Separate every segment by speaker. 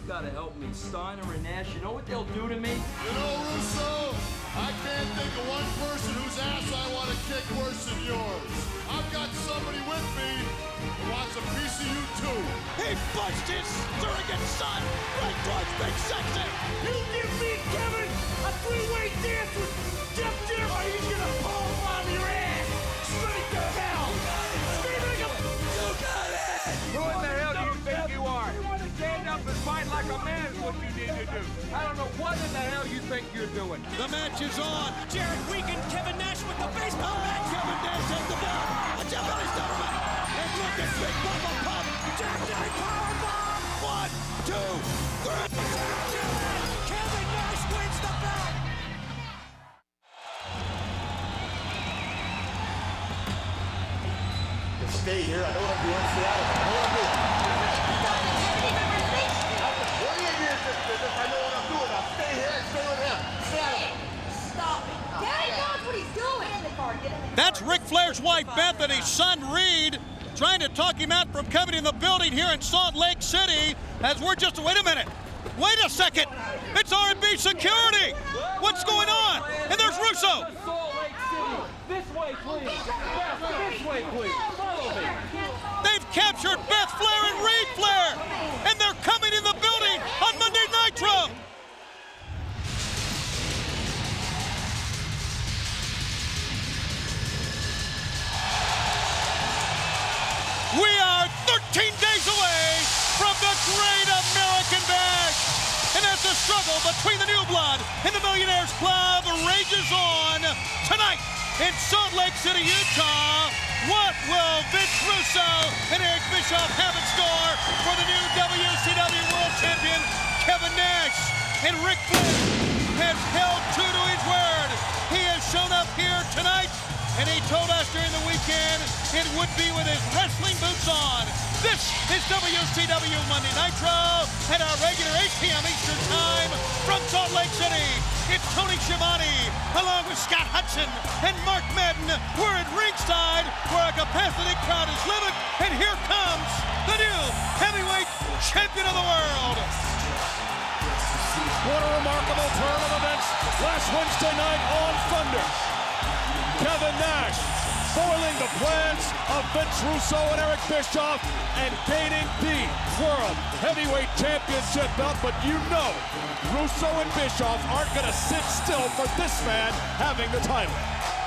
Speaker 1: You gotta help me. Steiner and Nash, you know what they'll do to me?
Speaker 2: You know, Russo, I can't think of one person whose ass I want to kick worse than yours. I've got somebody with me who wants a piece of you too.
Speaker 3: He punched his surrogate son right towards Big Sexy.
Speaker 4: You give me, Kevin, a three-way dance with Jeff Jarrett, or he's gonna pull on your ass straight to hell.
Speaker 3: You got it!
Speaker 5: Who in the hell do you think you are? You want to stand up and fight like a man is what you need to do. I don't know what in the hell you think you're doing.
Speaker 3: The match is on.
Speaker 4: Jarrett weakened Kevin Nash with the baseball bat.
Speaker 3: Kevin Nash has the belt. A Japanese government. And look at Big Papa Pump.
Speaker 4: Jack powerbomb.
Speaker 3: 1, 2, 3.
Speaker 4: Kevin Nash wins the belt.
Speaker 2: Stay here. I know what I'm doing. Stay out of it. I know what I'm doing. What do you do this business? I know what I'm doing. I'll stay here and stay with him. Stay out of it.
Speaker 6: Stop it. Daddy knows what he's doing. Get in the car. Get in the car.
Speaker 3: That's Ric Flair's wife, Beth, and his son, Reed, trying to talk him out from coming in the building here in Salt Lake City. As we're just, wait a minute. Wait a second. It's R&B security. What's going on? And there's Russo.
Speaker 1: Salt Lake City. This way, please. This way, please. Follow me.
Speaker 3: They've captured Beth Flair and Reed Flair, and they're coming in the building on Monday Nitro. We are 13 days away from the Great American Bash. And as the struggle between the New Blood and the Millionaires Club rages on tonight in Salt Lake City, Utah, what will Vince Russo and Eric Bischoff have in store for the new WCW World Champion, Kevin Nash? And Ric Flair has held true to his word. He has shown up here tonight, and he told us during the weekend it would be with his wrestling boots on. This is WCW Monday Nitro at our regular 8 p.m. Eastern Time from Salt Lake City. It's Tony Schiavone along with Scott Hudson and Mark Madden. We're at ringside where a capacity crowd is living, and here comes the new heavyweight champion of the world.
Speaker 7: What a remarkable turn of events last Wednesday night on Thunder. Kevin Nash foiling the plans of Vince Russo and Eric Bischoff and gaining the World Heavyweight Championship belt. But you know, Russo and Bischoff aren't going to sit still for this man having the title.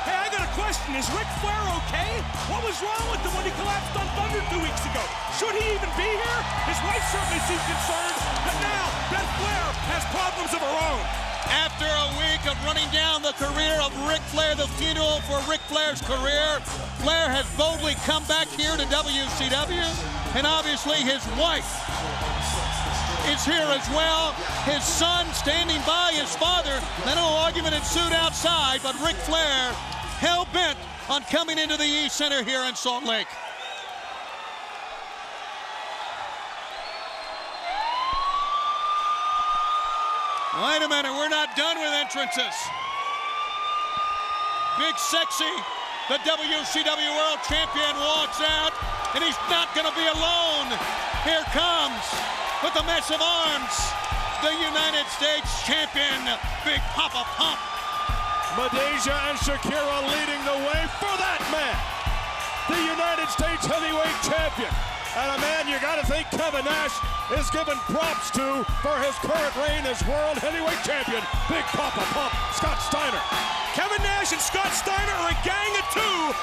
Speaker 4: Hey, I got a question. Is Ric Flair okay? What was wrong with him when he collapsed on Thunder 2 weeks ago? Should he even be here? His wife certainly seemed concerned, but now Beth Flair has problems of her own.
Speaker 3: After a week of running down the career of Ric Flair, the funeral for Ric Flair's career, Flair has boldly come back here to WCW, and obviously his wife is here as well. His son standing by his father. That little argument ensued outside, but Ric Flair hell-bent on coming into the East Center here in Salt Lake. Wait a minute, we're not done with entrances. Big Sexy, the WCW World Champion, walks out, and he's not gonna be alone. Here comes, with the massive arms, the United States Champion, Big Papa Pump.
Speaker 7: Madeja and Shakira leading the way for that man, the United States Heavyweight Champion. And a man you gotta think Kevin Nash is given props to for his current reign as World Heavyweight Champion, Big Papa Pump, Scott Steiner.
Speaker 4: Kevin Nash and Scott Steiner are a gang of two,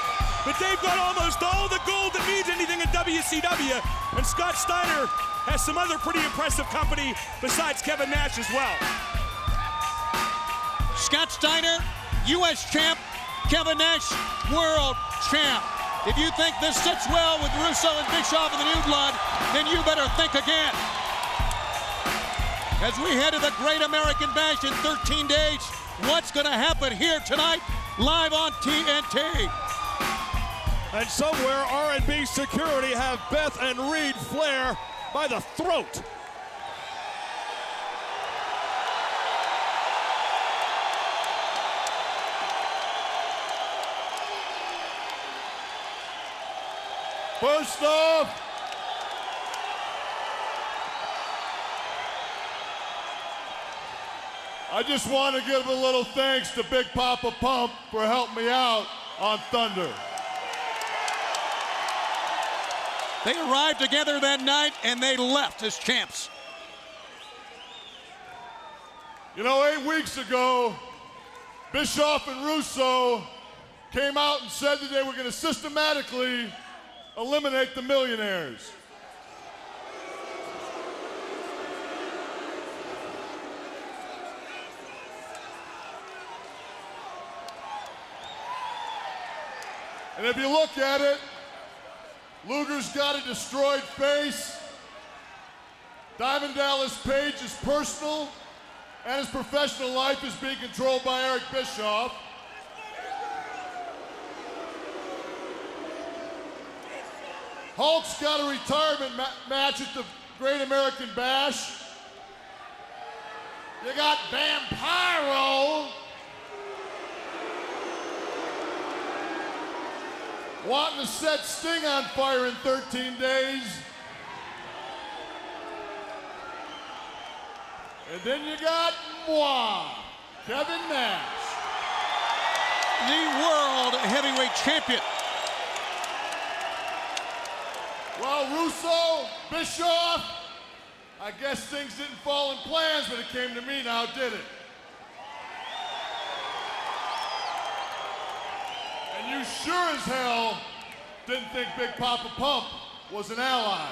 Speaker 4: but they've got almost all the gold that means anything in WCW, and Scott Steiner has some other pretty impressive company besides Kevin Nash as well.
Speaker 3: Scott Steiner, U.S. champ, Kevin Nash, world champ. If you think this sits well with Russo and Bischoff and the New Blood, then you better think again. As we head to the Great American Bash in 13 days, what's going to happen here tonight, live on TNT?
Speaker 7: And somewhere R&B security have Beth and Reed Flair by the throat.
Speaker 2: First off, I just want to give a little thanks to Big Papa Pump for helping me out on Thunder.
Speaker 3: They arrived together that night and they left as champs.
Speaker 2: You know, 8 weeks ago, Bischoff and Russo came out and said that they were going to systematically eliminate the millionaires. And if you look at it, Luger's got a destroyed face. Diamond Dallas Page's personal and his professional life is being controlled by Eric Bischoff. Hulk's got a retirement match at the Great American Bash. You got Vampiro wanting to set Sting on fire in 13 days. And then you got moi, Kevin Nash.
Speaker 3: The world heavyweight champion.
Speaker 2: Well, Russo, Bischoff, I guess things didn't fall in plans when it came to me now, did it? And you sure as hell didn't think Big Papa Pump was an ally.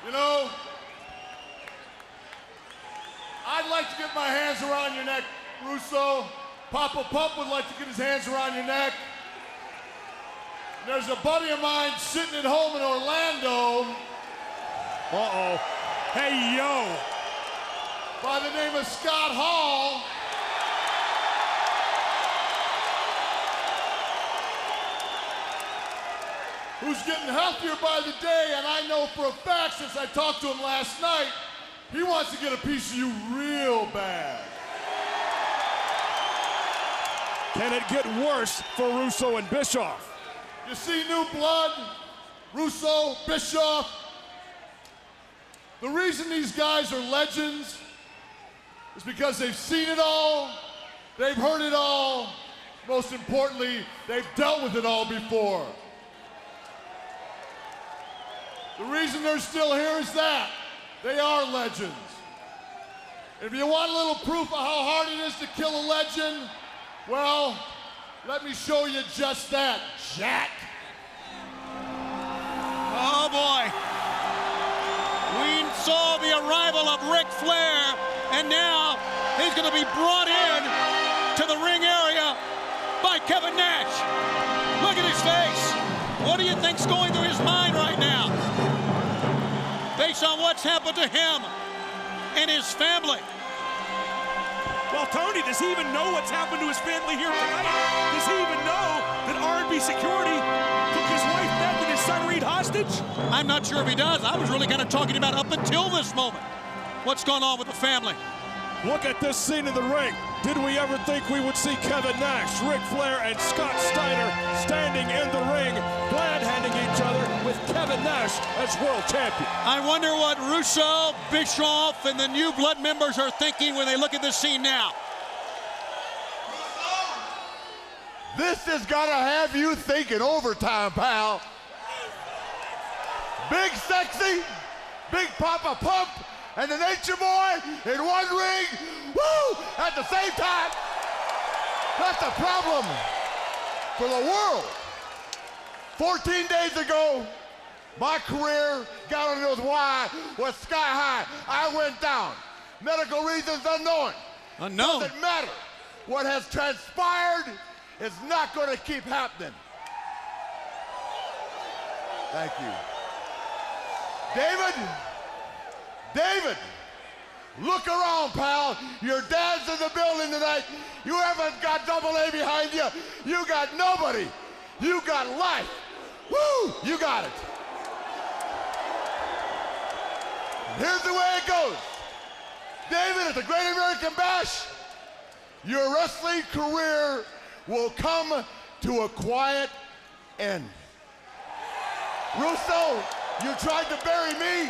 Speaker 2: You know, I'd like to get my hands around your neck, Russo. Papa Pump would like to get his hands around your neck. There's a buddy of mine sitting at home in Orlando.
Speaker 7: Uh-oh. Hey, yo.
Speaker 2: By the name of Scott Hall. Who's getting healthier by the day, and I know for a fact, since I talked to him last night, he wants to get a piece of you real bad.
Speaker 7: Can it get worse for Russo and Bischoff?
Speaker 2: You see new blood, Russo, Bischoff. The reason these guys are legends is because they've seen it all, they've heard it all, most importantly, they've dealt with it all before. The reason they're still here is that they are legends. If you want a little proof of how hard it is to kill a legend, well, let me show you just that, Jack.
Speaker 3: Oh boy. We saw the arrival of Ric Flair, and now he's going to be brought in to the ring area by Kevin Nash. Look at his face. What do you think's going through his mind right now? Based on what's happened to him and his family.
Speaker 4: Well, Tony, does he even know what's happened to his family here tonight? Does he even know that R&B Security took his wife Beth and his son Reed hostage?
Speaker 3: I'm not sure if he does. I was really kind of talking about up until this moment. What's going on with the family?
Speaker 7: Look at this scene in the ring. Did we ever think we would see Kevin Nash, Ric Flair, and Scott Steiner standing in the ring, glad-handing each other with Kevin Nash as world champion?
Speaker 3: I wonder what Russo, Bischoff, and the New Blood members are thinking when they look at this scene now.
Speaker 8: This has got to have you thinking overtime, pal. Big Sexy, Big Papa Pump, and the Nature Boy in one ring, woo, at the same time. That's a problem for the world. 14 days ago, my career, God only knows why, was sky high. I went down. Medical reasons unknown.
Speaker 3: Unknown?
Speaker 8: Doesn't matter. What has transpired is not going to keep happening. Thank you. David, look around, pal. Your dad's in the building tonight. You haven't got Double A behind you. You got nobody. You got life. Woo! You got it. Here's the way it goes. David, at the Great American Bash, your wrestling career will come to a quiet end. Russo, You tried to bury me.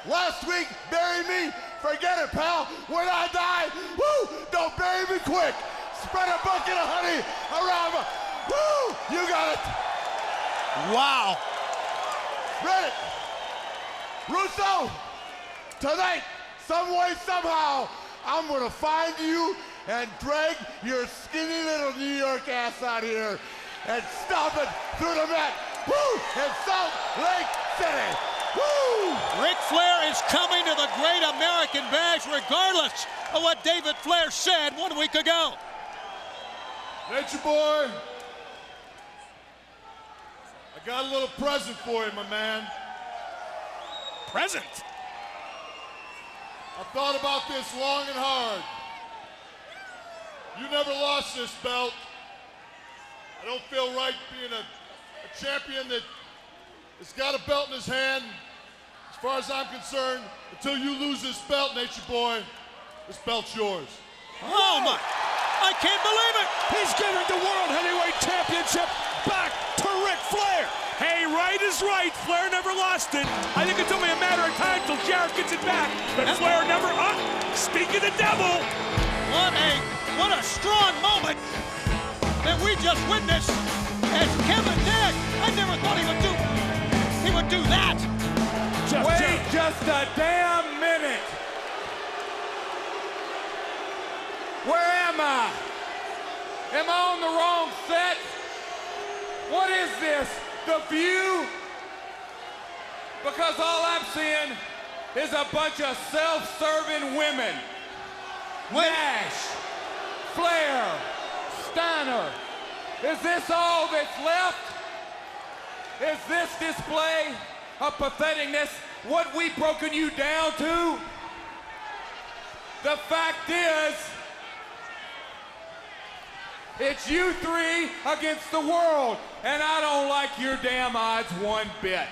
Speaker 8: Last week, bury me. Forget it, pal. When I die, woo, don't bury me quick. Spread a bucket of honey around me. Woo, you got it.
Speaker 3: Wow.
Speaker 8: Spread it. Russo, tonight, some way, somehow, I'm going to find you and drag your skinny little New York ass out here and stomp it through the mat. Woo, in Salt Lake City. Woo!
Speaker 3: Ric Flair is coming to the Great American Bash regardless of what David Flair said 1 week ago.
Speaker 2: Nature Boy, I got a little present for you, my man.
Speaker 4: Present?
Speaker 2: I thought about this long and hard. You never lost this belt. I don't feel right being a champion that has got a belt in his hand. As far as I'm concerned, until you lose this belt, Nature Boy, this belt's yours.
Speaker 3: Oh my, I can't believe it.
Speaker 7: He's giving the World Heavyweight Championship back to Ric Flair.
Speaker 4: Hey, right is right. Flair never lost it. I think it's only a matter of time till Jarrett gets it back. But Flair never. Speak of the devil.
Speaker 3: What a strong moment that we just witnessed as Kevin Nash. I never thought he would do that.
Speaker 5: Wait just a damn minute. Where am I? Am I on the wrong set? What is this? The View? Because all I'm seeing is a bunch of self-serving women. Nash, Flair, Steiner. Is this all that's left? Is this display of patheticness what we've broken you down to? The fact is, it's you three against the world, and I don't like your damn odds one bit.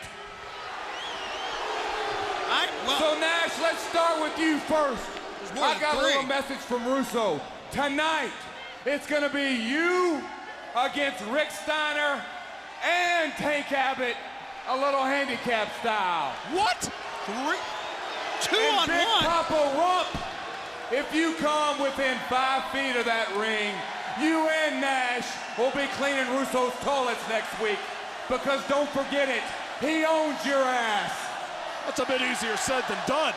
Speaker 5: So Nash, let's start with you first. I got a little message from Russo. Tonight, it's gonna be you against Rick Steiner and Tank Abbott, a little handicap style.
Speaker 3: What? 2
Speaker 5: and
Speaker 3: on
Speaker 5: Big
Speaker 3: 1.
Speaker 5: Papa Rump, if you come within 5 feet of that ring, you and Nash will be cleaning Russo's toilets next week. Because don't forget it, he owns your ass.
Speaker 7: That's a bit easier said than done.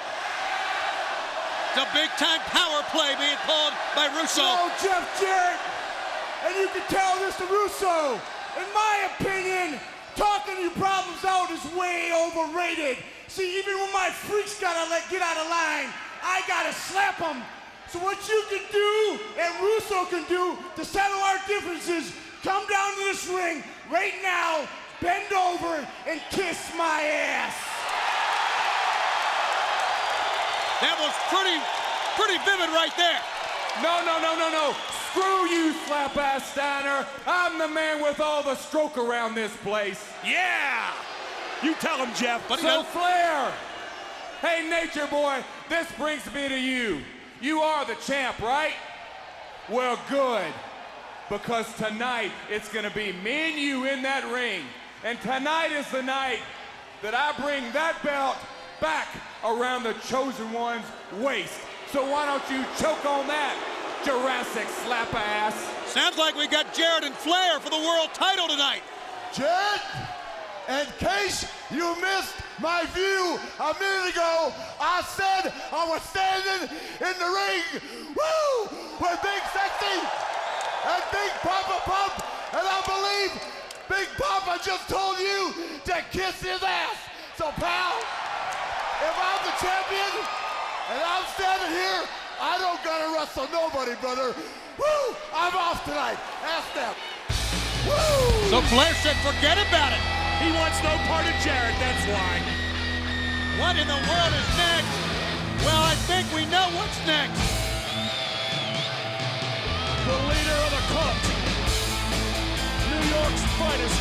Speaker 3: It's a big-time power play being pulled by Russo.
Speaker 8: Oh, Jeff Jarrett, and you can tell this to Russo. In my opinion, talking your problems out is way overrated. See, even when my freaks gotta get out of line, I gotta slap them. So what you can do and Russo can do to settle our differences, come down to this ring right now, bend over and kiss my ass.
Speaker 3: That was pretty vivid right there.
Speaker 5: No. Screw you, slap-ass Steiner. I'm the man with all the stroke around this place.
Speaker 4: Yeah. You tell him, Jeff.
Speaker 3: But
Speaker 5: So Flair, hey Nature Boy, this brings me to you. You are the champ, right? Well, good. Because tonight, it's gonna be me and you in that ring. And tonight is the night that I bring that belt back around the chosen one's waist. So why don't you choke on that, Jurassic slap-ass?
Speaker 3: Sounds like we got Jarrett and Flair for the world title tonight.
Speaker 8: Jarrett, in case you missed my view a minute ago, I said I was standing in the ring, woo, with Big Sexy and Big Papa Pump, and I believe Big Papa just told you to kiss his ass. So, pal, if I'm the champion and I'm standing here, I don't gotta wrestle nobody, brother. Woo! I'm off tonight. Ask them. Woo!
Speaker 3: So Flair said, forget about it.
Speaker 4: He wants no part of Jarrett, that's why.
Speaker 3: What in the world is next? Well, I think we know what's next.
Speaker 7: The leader of the cult, New York's finest,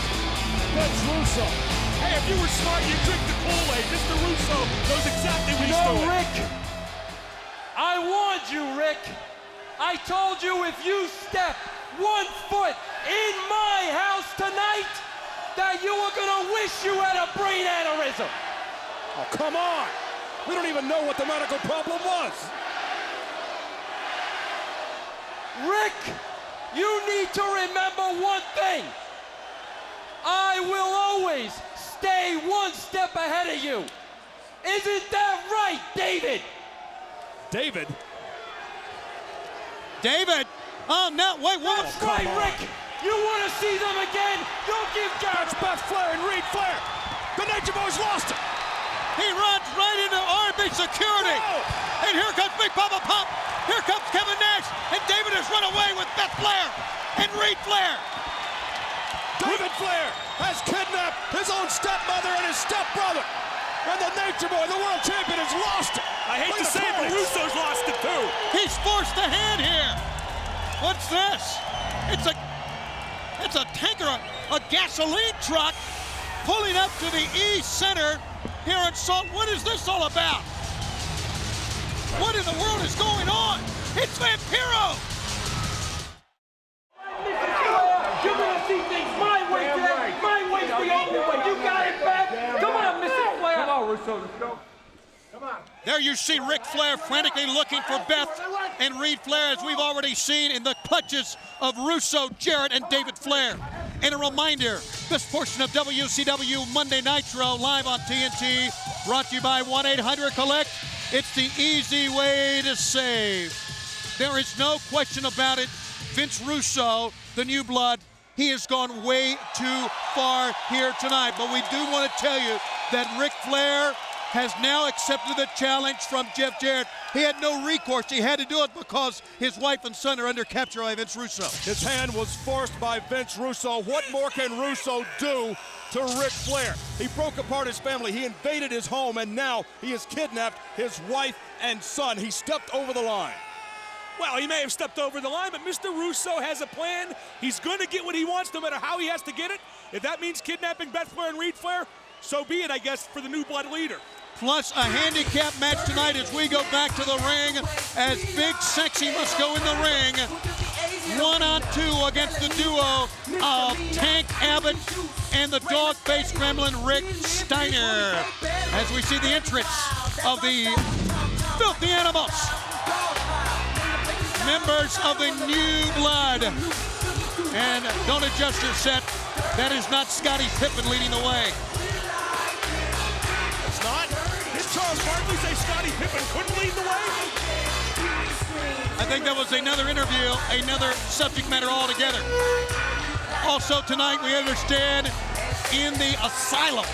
Speaker 7: Vince Russo.
Speaker 4: Hey, if you were smart, you'd drink the Kool-Aid. Mr. Russo knows exactly what he's doing.
Speaker 1: No, Rick. I warned you, Rick. I told you if you step 1 foot in my house tonight, that you were gonna wish you had a brain aneurysm.
Speaker 7: Oh, come on. We don't even know what the medical problem was.
Speaker 1: Rick, you need to remember one thing. I will always stay one step ahead of you. Isn't that right, David?
Speaker 7: David?
Speaker 3: David? Oh, no, wait, what?
Speaker 1: That's right, Rick. You want to see them again? Don't give Jarrett.
Speaker 7: That's Beth Flair and Ric Flair. The Nature Boys lost it.
Speaker 3: He runs right into R&B security.
Speaker 7: Oh.
Speaker 3: And here comes Big Papa Pump. Here comes Kevin Nash. And David has run away with Beth Flair and Ric Flair.
Speaker 7: David Flair has kidnapped his own stepmother and his stepbrother. And the Nature Boy, the world champion, has lost it.
Speaker 4: I hate to say it, but Russo's lost it too.
Speaker 3: He's forced the hand here. What's this? It's a tanker, a gasoline truck pulling up to the East Center here in Salt. What is this all about? What in the world is going on? It's Vampiro.
Speaker 1: You're gonna see things my way today. My way's the only way. You got it back. Come on, Mr. Flair. Come on, Russo. Let's go. Come on.
Speaker 3: There you see Ric Flair frantically looking for Beth and Ric Flair, as we've already seen in the clutches of Russo, Jarrett, and David Flair. And a reminder, this portion of WCW Monday Nitro live on TNT, brought to you by 1-800-COLLECT. It's the easy way to save. There is no question about it. Vince Russo, the new blood, he has gone way too far here tonight. But we do want to tell you that Ric Flair has now accepted the challenge from Jeff Jarrett. He had no recourse. He had to do it because his wife and son are under capture by Vince Russo.
Speaker 7: His hand was forced by Vince Russo. What more can Russo do to Ric Flair? He broke apart his family. He invaded his home, and now he has kidnapped his wife and son. He stepped over the line.
Speaker 4: Well, he may have stepped over the line, but Mr. Russo has a plan. He's going to get what he wants, no matter how he has to get it. If that means kidnapping Beth Flair and Ric Flair, so be it, I guess, for the new blood leader.
Speaker 3: Plus a handicap match tonight as we go back to the ring, as Big Sexy must go in the ring 1-on-2 against the duo of Tank Abbott and the dog-faced gremlin Scott Steiner, as we see the entrance of the Filthy Animals, members of the New Blood. And don't adjust your set. That is not Scottie Pippen leading the way.
Speaker 4: It's not? Did Charles Barkley say Scottie Pippen couldn't lead the way?
Speaker 3: I think that was another interview, another subject matter altogether. Also tonight, we understand, in the asylum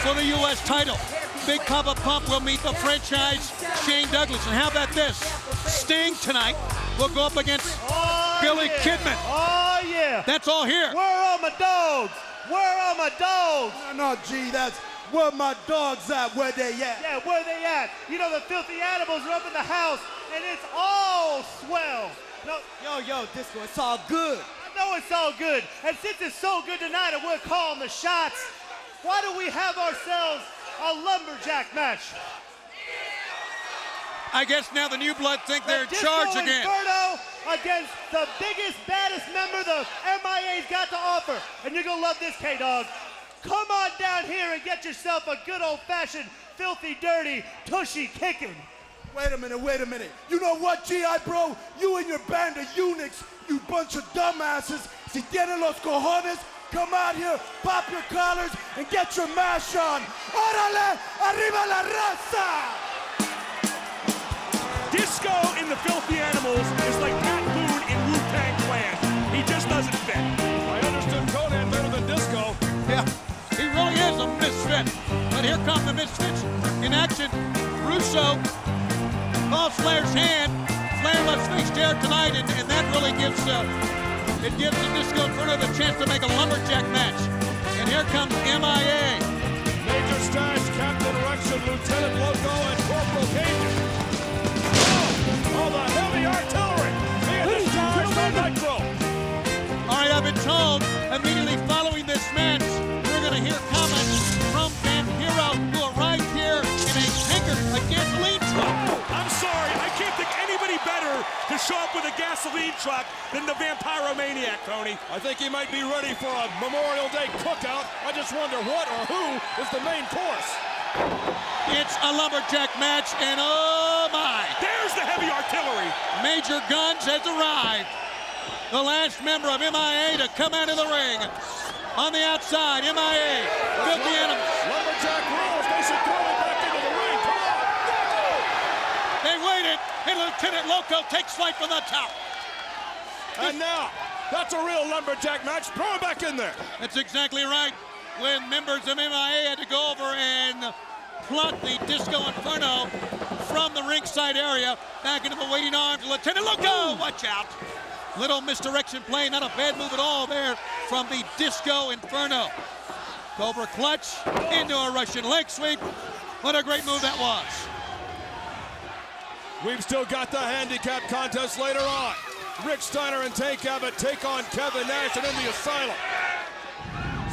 Speaker 3: for the U.S. title, Big Papa Pump will meet the franchise Shane Douglas. And how about this? Sting tonight will go up against Billy Kidman.
Speaker 9: Oh, yeah.
Speaker 3: That's all here.
Speaker 9: Where are my dogs? Where are my dogs?
Speaker 10: No, G, that's where my dogs at, where they at.
Speaker 9: Yeah, where they at? You know, the Filthy Animals are up in the house, and it's all swell. No,
Speaker 10: Yo, Disco, it's all good.
Speaker 9: I know it's all good. And since it's so good tonight and we're calling the shots, why don't we have ourselves a lumberjack match?
Speaker 3: I guess now the New Blood think they're in charge again.
Speaker 9: Inferno against the biggest, baddest member the MIA's got to offer. And you're going to love this, K-Dog. Come on down here and get yourself a good old-fashioned, filthy, dirty, tushy kicking.
Speaker 10: Wait a minute. You know what, G.I. bro? You and your band of eunuchs, you bunch of dumbasses, si tienen los cojones, come out here, pop your collars, and get your mash on. Órale, arriba la raza!
Speaker 4: Disco in the Filthy Animals is like Pat Boone in Wu-Tang Clan. He just doesn't fit.
Speaker 7: I understood Conan better than Disco.
Speaker 3: Yeah, he really is a misfit. But here come the misfits in action. Russo calls Flair's hand. Flair must face Jarrett tonight, and that really gives the Disco Inferno the chance to make a lumberjack match. And here comes MIA.
Speaker 7: Major Stash, Captain Rection, Lieutenant Loco, and Corporal Cajun. Oh, the heavy artillery being discharged by Nitro.
Speaker 3: All right, I've been told immediately following this match, we're going to hear comments from Vampiro, who arrived here in a tanker, a gasoline truck.
Speaker 4: I'm sorry, I can't think anybody better to show up with a gasoline truck than the Vampiromaniac, Tony.
Speaker 7: I think he might be ready for a Memorial Day cookout. I just wonder what or who is the main course.
Speaker 3: It's a lumberjack match, and oh my!
Speaker 4: There's the heavy artillery.
Speaker 3: Major Guns has arrived. The last member of MIA to come out of the ring. On the outside, MIA, Filthy Animals.
Speaker 7: Lumberjack rules. They should throw him back into the ring. Come on.
Speaker 3: They waited, and Lieutenant Loco takes flight from the top.
Speaker 7: And now, that's a real lumberjack match. Throw him back in there.
Speaker 3: That's exactly right. When members of MIA had to go over and plot the Disco Inferno from the ringside area back into the waiting arms of Lieutenant Loco. Watch out. Little misdirection play, not a bad move at all there from the Disco Inferno. Cobra clutch into a Russian leg sweep. What a great move that was.
Speaker 7: We've still got the handicap contest later on. Rick Steiner and Tank Abbott take on Kevin Nash and in the Asylum.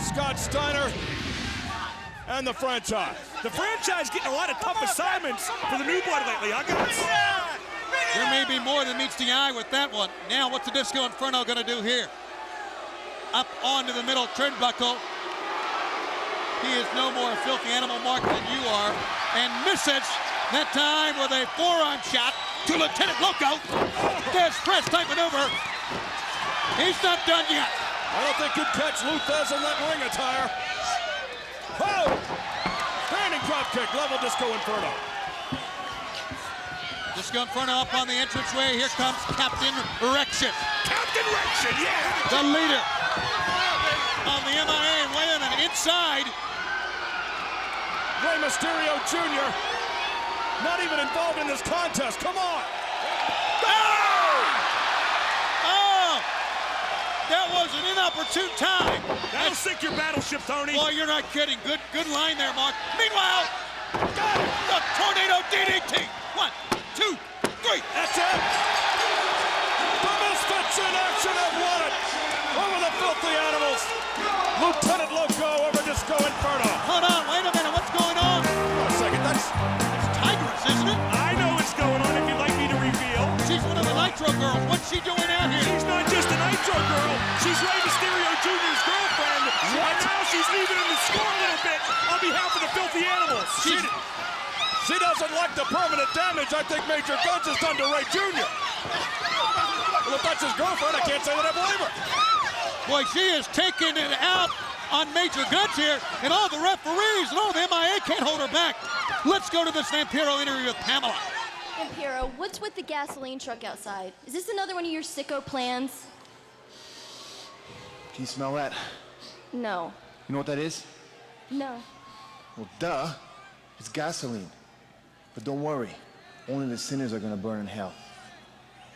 Speaker 7: Scott Steiner and the franchise.
Speaker 4: The franchise getting a lot of tough assignments for the new blood lately, huh, guys?
Speaker 3: There may be more than meets the eye with that one. Now, what's the Disco Inferno going to do here? Up onto the middle turnbuckle. He is no more a filthy animal mark than you are. And misses that time with a forearm shot to Lieutenant Loco. Des press type maneuver. He's not done yet.
Speaker 7: I don't think you'd catch Luthez in that ring attire. Oh! Standing drop kick, level Disco Inferno.
Speaker 3: Disco Inferno up on the entranceway. Here comes Captain Rection.
Speaker 4: Captain Rection, yeah!
Speaker 3: The leader of the MIA. Wait a minute, inside.
Speaker 7: Rey Mysterio Jr. not even involved in this contest. Come on!
Speaker 3: Oh! That was an inopportune time.
Speaker 4: That'll sink your battleship, Tony.
Speaker 3: Boy, you're not kidding. Good line there, Mark. Meanwhile, the tornado DDT. 1, 2, 3.
Speaker 7: That's it. The Misfits in action have won it over the Filthy Animals. Lieutenant Loco over Disco Inferno.
Speaker 3: Hold on, wait a minute. What's going on?
Speaker 7: Wait a second, that's
Speaker 3: Tigress, isn't it?
Speaker 4: I know what's going on if you'd like me to reveal.
Speaker 3: She's one of the Nitro girls. What's she doing out here?
Speaker 4: She's not just a Nitro girl. She's Rey Mysterio Jr.'s girlfriend. And now she's leaving in the score a little bit on behalf of the Filthy Animals.
Speaker 7: She doesn't like the permanent damage I think Major Guns has done to Ray Jr. Well, if that's his girlfriend, I can't say that I believe her.
Speaker 3: Boy, she is taking it out on Major Guns here, and all the referees and all the MIA can't hold her back. Let's go to this Vampiro interview with Pamela.
Speaker 11: Vampiro, what's with the gasoline truck outside? Is this another one of your sicko plans?
Speaker 8: Can you smell that?
Speaker 11: No.
Speaker 8: You know what that is?
Speaker 11: No.
Speaker 8: Well, duh. It's gasoline. But don't worry. Only the sinners are gonna burn in hell.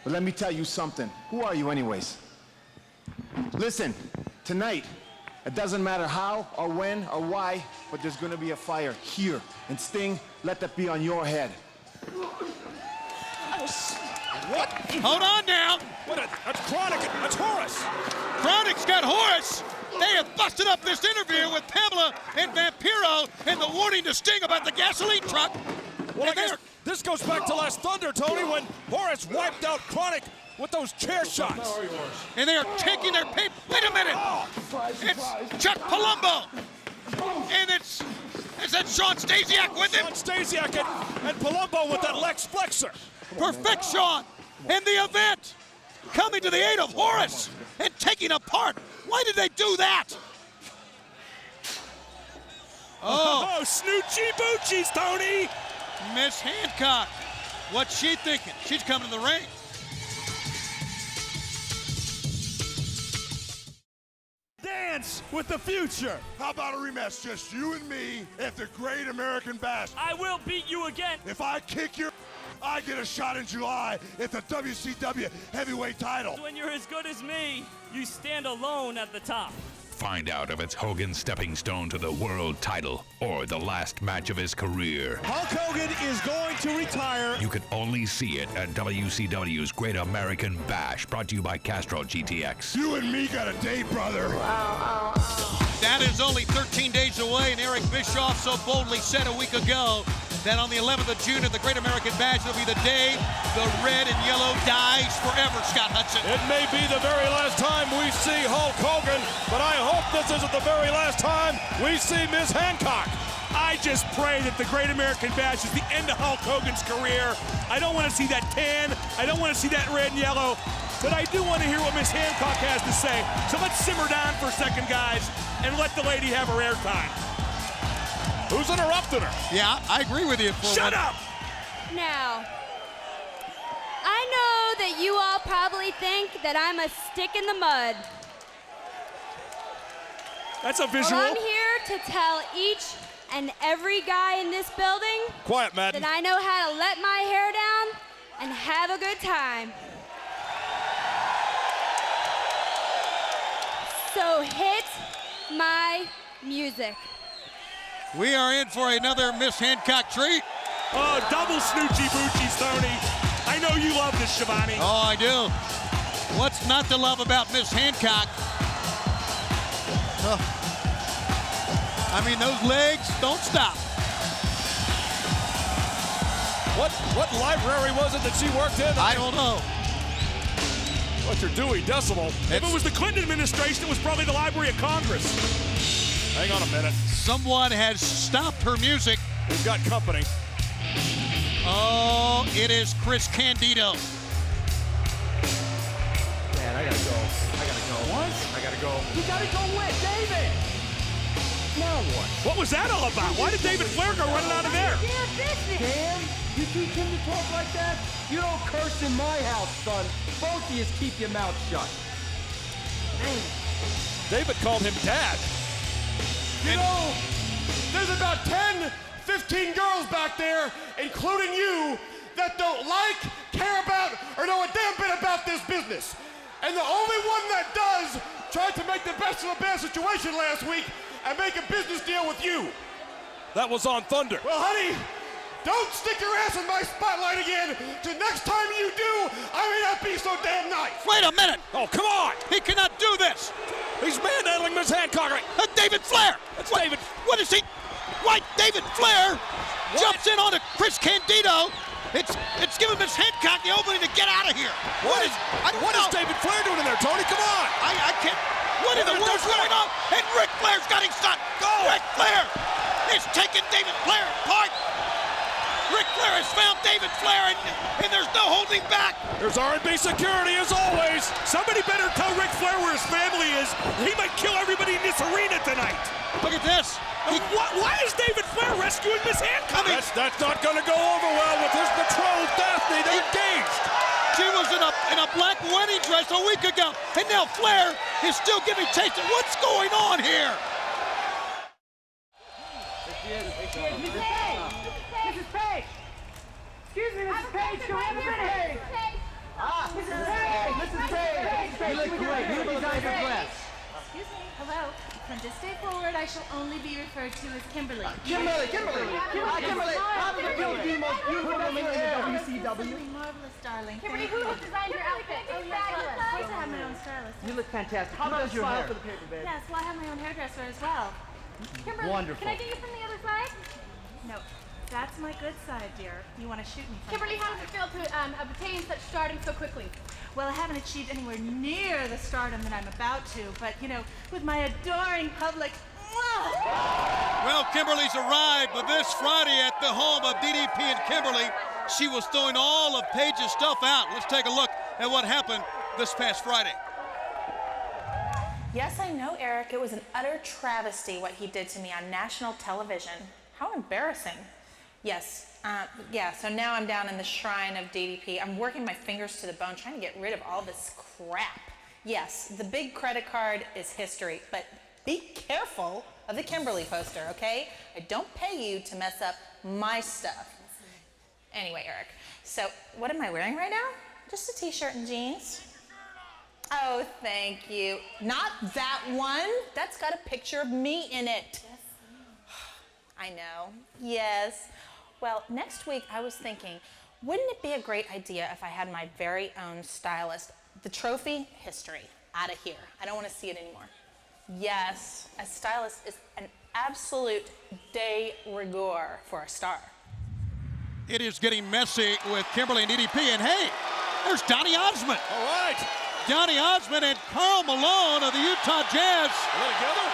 Speaker 8: But let me tell you something. Who are you anyways? Listen, tonight, it doesn't matter how or when or why, but there's gonna be a fire here. And Sting, let that be on your head.
Speaker 7: What?
Speaker 3: Hold on now.
Speaker 7: That's Chronic. That's Horace.
Speaker 3: Chronic's got Horace. They have busted up this interview with Pamela and Vampiro and the warning to Sting about the gasoline truck.
Speaker 7: Well, I guess this goes back to last Thunder, Tony, when Horace wiped out Chronic with those chair shots.
Speaker 3: And they are taking their pay. Wait a minute. It's Chuck Palumbo. And it's that Sean Stasiak with him.
Speaker 7: Sean Stasiak and Palumbo with that Lex Flexor.
Speaker 3: Perfect, Sean. And the event coming to the aid of Horace and taking apart. Why did they do that?
Speaker 4: Oh, Snoochie Boochies, Tony.
Speaker 3: Miss Hancock. What's she thinking? She's coming to the ring.
Speaker 10: Dance with the future.
Speaker 2: How about a rematch, just you and me at the Great American Bash?
Speaker 12: I will beat you again.
Speaker 2: If I kick your I get a shot in July at the WCW Heavyweight Title.
Speaker 12: When you're as good as me, you stand alone at the top.
Speaker 13: Find out if it's Hogan's stepping stone to the world title or the last match of his career.
Speaker 10: Hulk Hogan is going to retire.
Speaker 13: You can only see it at WCW's Great American Bash, brought to you by Castrol GTX.
Speaker 2: You and me got a date, brother.
Speaker 3: That is only 13 days away, and Eric Bischoff so boldly said a week ago that on the 11th of June at the Great American Bash will be the day the red and yellow dies forever, Scott Hudson.
Speaker 7: It may be the very last time we see Hulk Hogan, but I hope this isn't the very last time we see Miss Hancock.
Speaker 4: I just pray that the Great American Bash is the end of Hulk Hogan's career. I don't want to see that tan. I don't want to see that red and yellow. But I do want to hear what Miss Hancock has to say. So let's simmer down for a second, guys, and let the lady have her airtime.
Speaker 7: Who's interrupting her?
Speaker 3: Yeah, I agree with you.
Speaker 4: Shut up!
Speaker 14: Now, I know that you all probably think that I'm a stick in the mud.
Speaker 4: That's a visual.
Speaker 14: Well, I'm here to tell each and every guy in this building
Speaker 7: Quiet, Madden.
Speaker 14: that I know how to let my hair down and have a good time. So hit my music.
Speaker 3: We are in for another Miss Hancock treat.
Speaker 4: Oh, double snoochie boochies, Tony. I know you love this, Shivani.
Speaker 3: Oh, I do. What's not to love about Miss Hancock? I mean, those legs don't stop.
Speaker 7: What library was it that she worked in?
Speaker 3: I don't know.
Speaker 7: What's your Dewey Decimal?
Speaker 4: If it was the Clinton administration, it was probably the Library of Congress.
Speaker 7: Hang on a minute.
Speaker 3: Someone has stopped her music.
Speaker 7: We've got company.
Speaker 3: Oh, it is Chris Candido.
Speaker 1: Man, I gotta go. What?
Speaker 5: I gotta go.
Speaker 1: You gotta go with David. Now what?
Speaker 4: What was that all about? Why did David Flair go running out of there?
Speaker 1: Damn, you teach him to talk like that? You don't curse in my house, son. Both of you keep your mouth shut. Man.
Speaker 7: David called him Dad.
Speaker 2: You know, there's about 10, 15 girls back there, including you, that don't like, care about, or know a damn bit about this business. And the only one that does tried to make the best of a bad situation last week and make a business deal with you.
Speaker 7: That was on Thunder.
Speaker 2: Well, honey, don't stick your ass in my spotlight again, because next time you do, I may not be so damn nice.
Speaker 3: Wait a minute.
Speaker 7: Oh, come on.
Speaker 3: He cannot do this.
Speaker 7: He's manhandling Miss Hancock.
Speaker 3: David Flair.
Speaker 7: That's David.
Speaker 3: What is he? Why, David Flair jumps in on Chris Candido. It's giving Miss Hancock the opening to get out of here.
Speaker 7: What is David Flair doing in there, Tony? Come on.
Speaker 3: I can't. What in the world's going on? And Ric Flair's got him stuck. Go. Ric Flair is taking David Flair apart. Ric Flair has found David Flair, and there's no holding back.
Speaker 7: There's R&B security as always.
Speaker 4: Somebody better tell Ric Flair where his family is. He might kill everybody in this arena tonight.
Speaker 3: Look at this.
Speaker 4: Why is David Flair rescuing Miss Hancock?
Speaker 7: That's not going to go over well with his betrothed Daphne. They're engaged.
Speaker 3: She was in a black wedding dress a week ago, and now Flair is still giving chase. What's going on here?
Speaker 6: Mrs. Page! Excuse me, Mrs. Page, come in a minute! Mrs. Page!
Speaker 1: You look great. Who designed your dress?
Speaker 15: Excuse me, hello. From this day forward, I shall only be referred to as Kimberly.
Speaker 1: Kimberly! How did you be the most beautiful woman in the WCW?
Speaker 15: Absolutely marvelous, darling.
Speaker 6: Kimberly, who designed your outfit?
Speaker 15: Oh, yes, well, of course I have my own stylist.
Speaker 1: You look fantastic.
Speaker 6: How about a smile for the
Speaker 1: paper, babe?
Speaker 15: Yes, well, I have my own hairdresser as well.
Speaker 6: Kimberly,
Speaker 1: Wonderful.
Speaker 6: can I get you from the other side?
Speaker 15: No, that's my good side, dear. You want to shoot me from
Speaker 6: Kimberly,
Speaker 15: the
Speaker 6: how does it feel to obtain such stardom so quickly?
Speaker 15: Well, I haven't achieved anywhere near the stardom that I'm about to, but, you know, with my adoring public.
Speaker 3: Well, Kimberly's arrived, but this Friday at the home of DDP and Kimberly, she was throwing all of Paige's stuff out. Let's take a look at what happened this past Friday.
Speaker 16: Yes, I know, Eric. It was an utter travesty what he did to me on national television. How embarrassing. Yes, so now I'm down in the shrine of DDP. I'm working my fingers to the bone, trying to get rid of all this crap. Yes, the big credit card is history, but be careful of the Kimberly poster, okay? I don't pay you to mess up my stuff. Anyway, Eric, so what am I wearing right now? Just a t-shirt and jeans. Oh, thank you. Not that one. That's got a picture of me in it. I know. Yes. Well, next week I was thinking, wouldn't it be a great idea if I had my very own stylist? The trophy, history, out of here. I don't want to see it anymore. Yes, a stylist is an absolute de rigueur for a star.
Speaker 3: It is getting messy with Kimberly and DDP, and hey, there's Donny Osmond.
Speaker 7: All right.
Speaker 3: Donny Osmond and Karl Malone of the Utah Jazz.
Speaker 7: Are they together?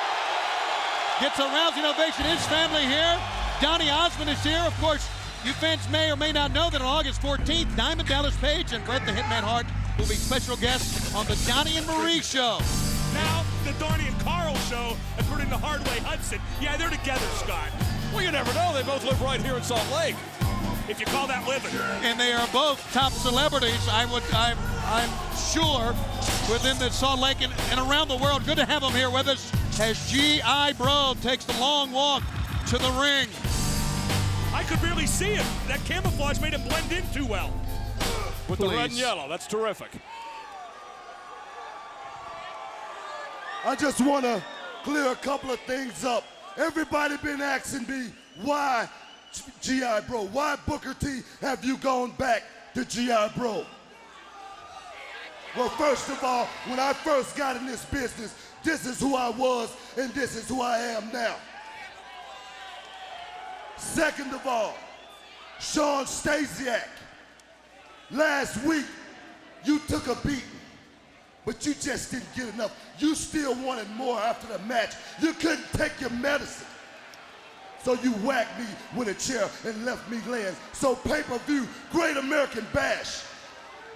Speaker 3: gets a rousing ovation. His family here. Donny Osmond is here. Of course, you fans may or may not know that on August 14th, Diamond Dallas Page and Bret the Hitman Hart will be special guests on the Donny and Marie Show.
Speaker 4: Now, the Donny and Carl Show, according to Hardway Hudson. Yeah, they're together, Scott.
Speaker 7: Well, you never know. They both live right here in Salt Lake.
Speaker 4: If you call that living.
Speaker 3: And they are both top celebrities, I'm sure, within the Salt Lake and around the world. Good to have them here with us as G.I. Bro takes the long walk to the ring.
Speaker 4: I could barely see him. That camouflage made him blend in too well.
Speaker 7: With the red and yellow, that's terrific.
Speaker 10: I just want to clear a couple of things up. Everybody been asking me, why G.I. Bro? Why, Booker T, have you gone back to G.I. Bro? Well, first of all, when I first got in this business, this is who I was and this is who I am now. Second of all, Sean Stasiak, last week you took a beating, but you just didn't get enough. You still wanted more after the match. You couldn't take your medicine. So you whacked me with a chair and left me laying. So pay-per-view, Great American Bash,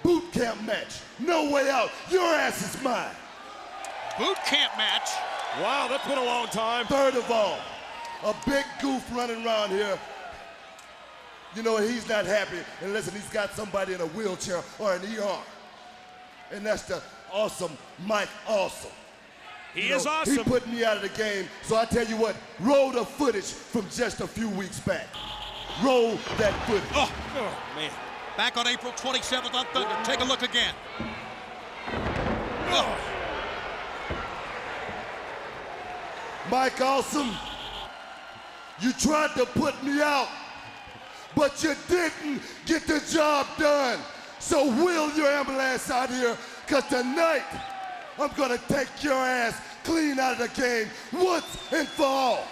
Speaker 10: boot camp match, no way out. Your ass is mine.
Speaker 3: Boot camp match?
Speaker 7: Wow, that's been a long time.
Speaker 10: Third of all, a big goof running around here. You know, he's not happy unless he's got somebody in a wheelchair or an ER. And that's the awesome Mike Awesome.
Speaker 4: He is awesome.
Speaker 10: He put me out of the game, so I tell you what, roll the footage from just a few weeks back. Roll that footage.
Speaker 3: Oh man. Back on April 27th on Thunder. Take a look again. Oh.
Speaker 10: Mike Awesome, you tried to put me out, but you didn't get the job done. So wheel your ambulance out here, because tonight, I'm gonna take your ass clean out of the game once and for all.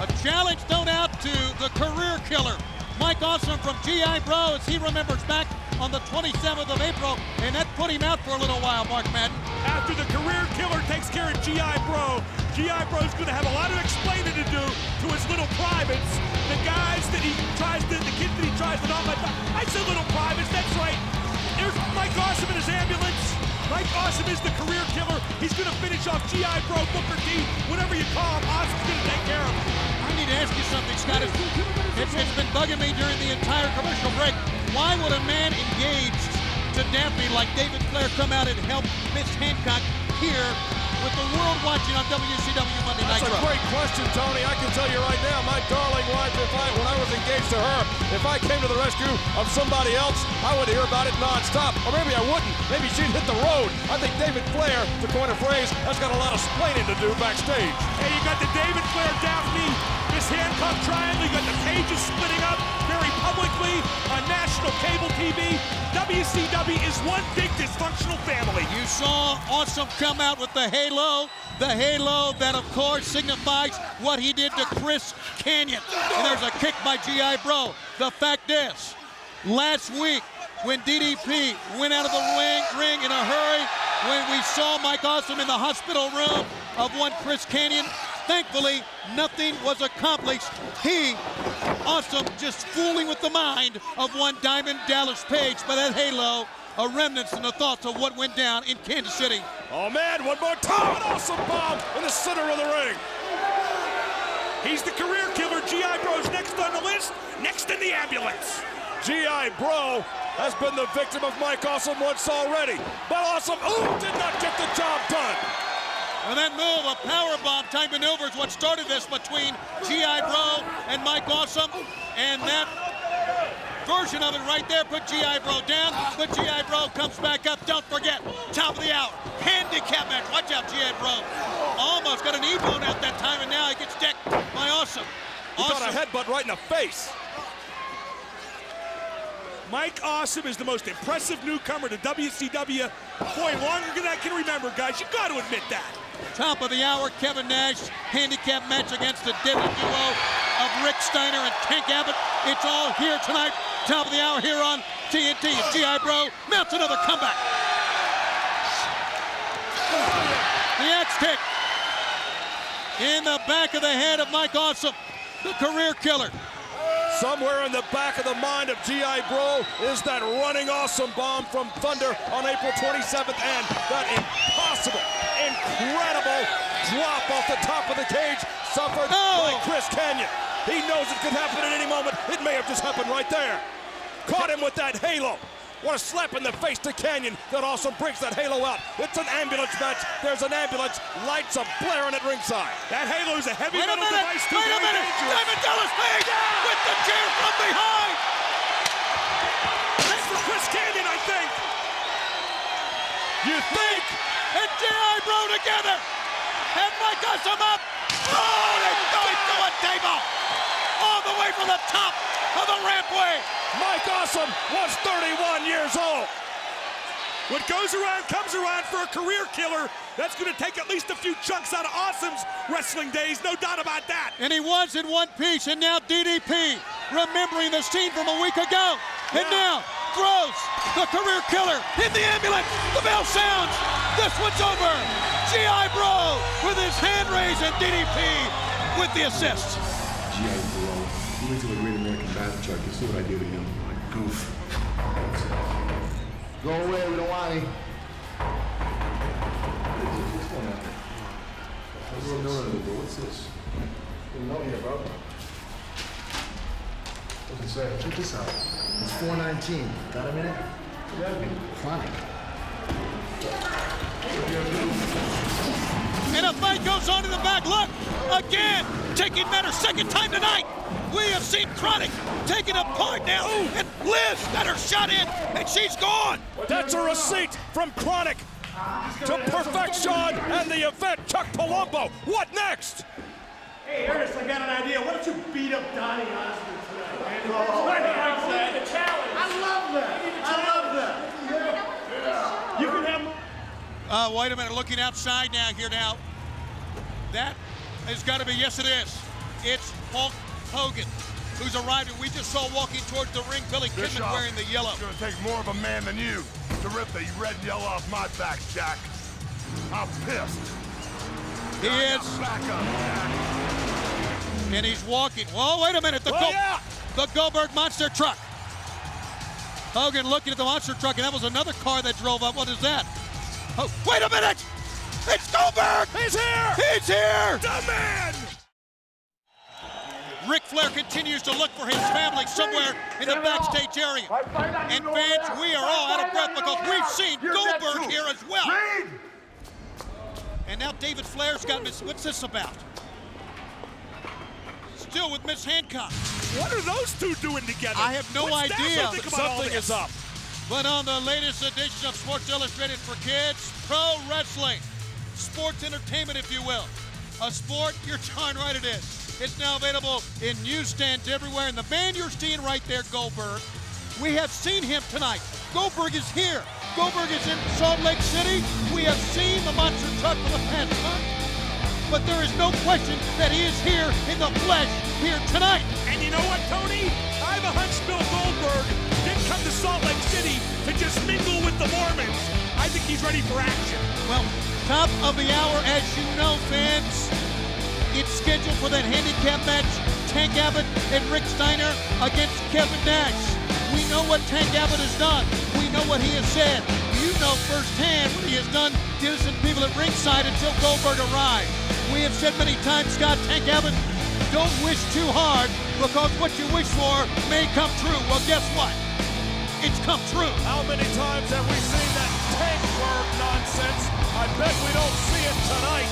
Speaker 3: A challenge thrown out to the career killer, Mike Awesome from G.I. Bro, as he remembers back on the 27th of April, and that put him out for a little while, Mark Madden.
Speaker 4: After the career killer takes care of G.I. Bro, G.I. Bro's gonna have a lot of explaining to do to his little privates. The guys that he tries to, the kids that he tries to not let die. I said little privates, that's right. There's Mike Awesome in his ambulance. Mike Awesome is the career killer. He's gonna finish off G.I. Bro, Booker T, whatever you call him, Awesome's gonna take care of him.
Speaker 3: I need to ask you something, Scott. It's been bugging me during the entire commercial break. Why would a man engaged to Daphne like David Flair come out and help Miss Hancock here with the world watching on WCW Monday Nitro?
Speaker 7: That's a great question, Tony. I can tell you right now, my darling wife, when I was engaged to her, if I came to the rescue of somebody else, I would hear about it nonstop. Or maybe I wouldn't. Maybe she'd hit the road. I think David Flair, to coin a phrase, has got a lot of splaining to do backstage.
Speaker 4: Hey, you got the David Flair, Daphne, Miss Hancock triangle. You got the pages splitting up very publicly on national cable TV. WCW is one big dysfunctional family.
Speaker 3: You saw Awesome come out with the halo that of course signifies what he did to Chris Kanyon. And there's a kick by G.I. Bro. The fact is, last week when DDP went out of the ring in a hurry, when we saw Mike Awesome in the hospital room of one Chris Kanyon, thankfully, nothing was accomplished. He, Awesome, just fooling with the mind of one Diamond Dallas Page by that halo, a remnants and the thoughts of what went down in Kansas City.
Speaker 7: Oh man, one more time, an Awesome bomb in the center of the ring.
Speaker 4: He's the career killer. G.I. Bro's next on the list, next in the ambulance.
Speaker 7: G.I. Bro has been the victim of Mike Awesome once already, but Awesome, did not get the job done.
Speaker 3: And that move, a powerbomb type maneuver, is what started this between G.I. Bro and Mike Awesome. And that version of it right there put G.I. Bro down, but G.I. Bro comes back up. Don't forget, top of the hour, handicap match. Watch out, G.I. Bro. Almost got a knee blown out that time, and now he gets decked by Awesome.
Speaker 7: He got a headbutt right in the face.
Speaker 4: Mike Awesome is the most impressive newcomer to WCW. Boy, longer than I can remember, guys. You got to admit that.
Speaker 3: Top of the hour, Kevin Nash, handicap match against the deadly duo of Ric Steiner and Tank Abbott. It's all here tonight. Top of the hour here on TNT. G.I. Bro mounts another comeback. The axe kick. in the back of the head of Mike Awesome, the career killer.
Speaker 7: Somewhere in the back of the mind of G.I. Bro is that running awesome bomb from Thunder on April 27th, and that impossible, incredible drop off the top of the cage suffered by Chris Kanyon. He knows it could happen at any moment. It may have just happened right there. Caught him with that halo. What a slap in the face to Kanyon that Awesome breaks that halo out. It's an ambulance match. There's an ambulance. Lights are blaring at ringside.
Speaker 4: That halo is a heavy metal device.
Speaker 3: Wait a minute. Diamond Dallas Page with the chair from behind.
Speaker 4: That's for Chris Kanyon, I think.
Speaker 3: You think? And G.I. Bro together. And Mike Awesome up. Oh, they're going to a table. All the way from the top of the rampway.
Speaker 7: Mike Awesome was 31 years old.
Speaker 4: What goes around comes around for a career killer. That's going to take at least a few chunks out of Awesome's wrestling days, no doubt about that.
Speaker 3: And he was in one piece, and now DDP, remembering the scene from a week ago. And now, throws the career killer in the ambulance. The bell sounds. This one's over. G.I. Bro with his hand raised, and DDP with the assist.
Speaker 17: G.I. Bro, he went to a Great American Bath truck. You see what I did to him? Like goof. Go away, we don't want any. What's this? No here, bro. What's it say? Check this out. It's 419. Got a minute? Yeah. Chronic.
Speaker 3: And a fight goes on in the back. Look, again, taking matters second time tonight. We have seen Chronic taken apart now. And Liz got her shot in, and she's gone.
Speaker 7: That's a receipt from Chronic to perfection and the event. Chuck Palumbo. What next?
Speaker 9: Hey, Ernest, I got an idea. Why don't you beat up Donnie Osmond tonight? The challenge. I love that. I love that. You can have.
Speaker 3: Wait a minute. Looking outside now here now. That has got to be. Yes, it is. It's Hulk Hogan, who's arrived, and we just saw walking towards the ring Billy Kidman wearing the yellow.
Speaker 8: It's gonna take more of a man than you to rip the red and yellow off my back, Jack. I'm pissed.
Speaker 3: He is.
Speaker 8: Back up, Jack.
Speaker 3: And he's walking. Whoa, wait a minute. The Goldberg monster truck. Hogan looking at the monster truck, and that was another car that drove up. What is that? Oh, wait a minute! It's Goldberg!
Speaker 7: He's here!
Speaker 3: He's here!
Speaker 4: The man!
Speaker 3: Ric Flair continues to look for his family somewhere in the backstage area. And fans, we are all out of breath because we've seen Goldberg here as well. And now David Flair's got Miss, what's this about? Still with Miss Hancock.
Speaker 4: What are those two doing together?
Speaker 3: I have no idea.
Speaker 7: Something is up.
Speaker 3: But on the latest edition of Sports Illustrated for Kids, pro wrestling, sports entertainment, if you will. A sport, you're darn right it is. It's now available in newsstands everywhere. And the man you're seeing right there, Goldberg, we have seen him tonight. Goldberg is here. Goldberg is in Salt Lake City. We have seen the monster truck for the past month. But there is no question that he is here in the flesh here tonight.
Speaker 4: And you know what, Tony? I have a hunch Bill Goldberg didn't come to Salt Lake City to just mingle with the Mormons. I think he's ready for action.
Speaker 3: Well, top of the hour, as you know, fans. It's scheduled for that handicap match, Tank Abbott and Rick Steiner against Kevin Nash. We know what Tank Abbott has done. We know what he has said. You know firsthand what he has done to innocent people at ringside until Goldberg arrived. We have said many times, Scott, Tank Abbott, don't wish too hard because what you wish for may come true. Well, guess what? It's come true.
Speaker 7: How many times have we seen that tank word nonsense? I bet we don't see it tonight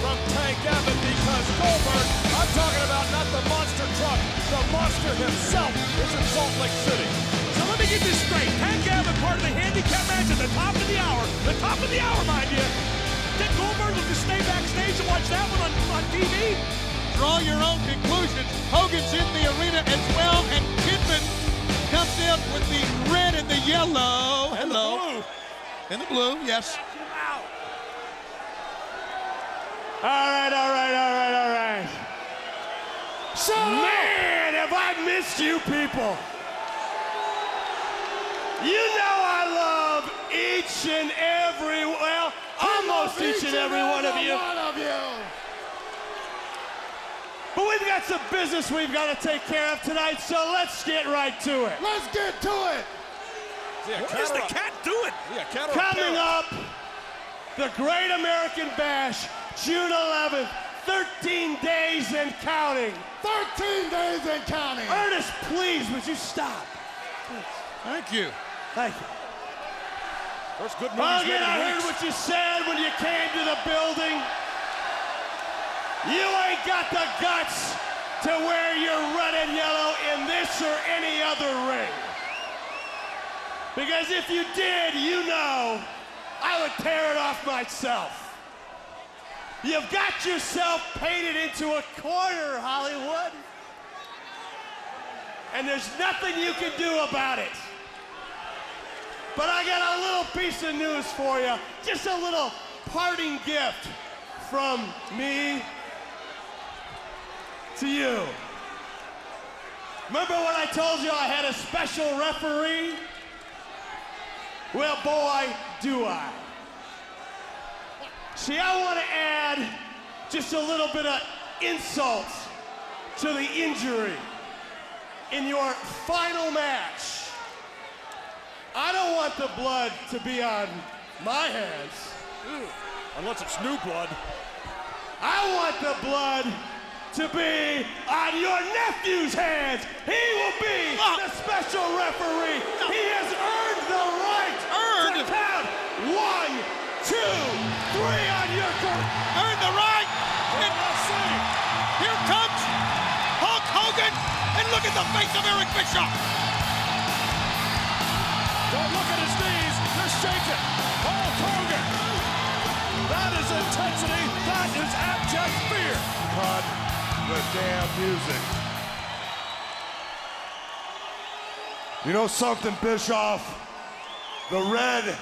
Speaker 7: from Tank Abbott because Goldberg, I'm talking about not the monster truck, the monster himself is in Salt Lake City.
Speaker 4: So let me get this straight. Tank Abbott part of the handicap match at the top of the hour, mind you. Did Goldberg will just stay backstage and watch that one on TV?
Speaker 3: Draw your own conclusions. Hogan's in the arena as well, and Kidman comes in with the red and the yellow. Hello. And the blue, yes.
Speaker 9: All right. So, man, have I missed you people. You know I love each and every, well, almost each and every one of you. But we've got some business we've got to take care of tonight, so let's get right to it.
Speaker 2: Let's get to it.
Speaker 4: What is the cat doing?
Speaker 9: Coming up, the Great American Bash, June 11th, 13 days and counting.
Speaker 2: 13 days and counting.
Speaker 9: Ernest, please, would you stop?
Speaker 3: Thank you.
Speaker 9: Thank you.
Speaker 7: First good news.
Speaker 9: Hogan, I heard what you said when you came to the building. You ain't got the guts to wear your red and yellow in this or any other ring. Because if you did, you know I would tear it off myself. You've got yourself painted into a corner, Hollywood. And there's nothing you can do about it. But I got a little piece of news for you. Just a little parting gift from me to you. Remember when I told you I had a special referee? Well, boy, do I. See, I want to add just a little bit of insult to the injury in your final match. I don't want the blood to be on my hands.
Speaker 7: Unless it's new blood.
Speaker 9: I want the blood to be on your nephew's hands. He will be the special referee. He has earned the right to count 1, 2, 3 on your court.
Speaker 3: Earned the right. And here comes Hulk Hogan. And look at the face of Eric Bischoff.
Speaker 7: Don't look at his knees. They're shaking. Hulk Hogan. That is intensity. That is abject fear.
Speaker 2: Cut the damn music. You know something, Bischoff? The red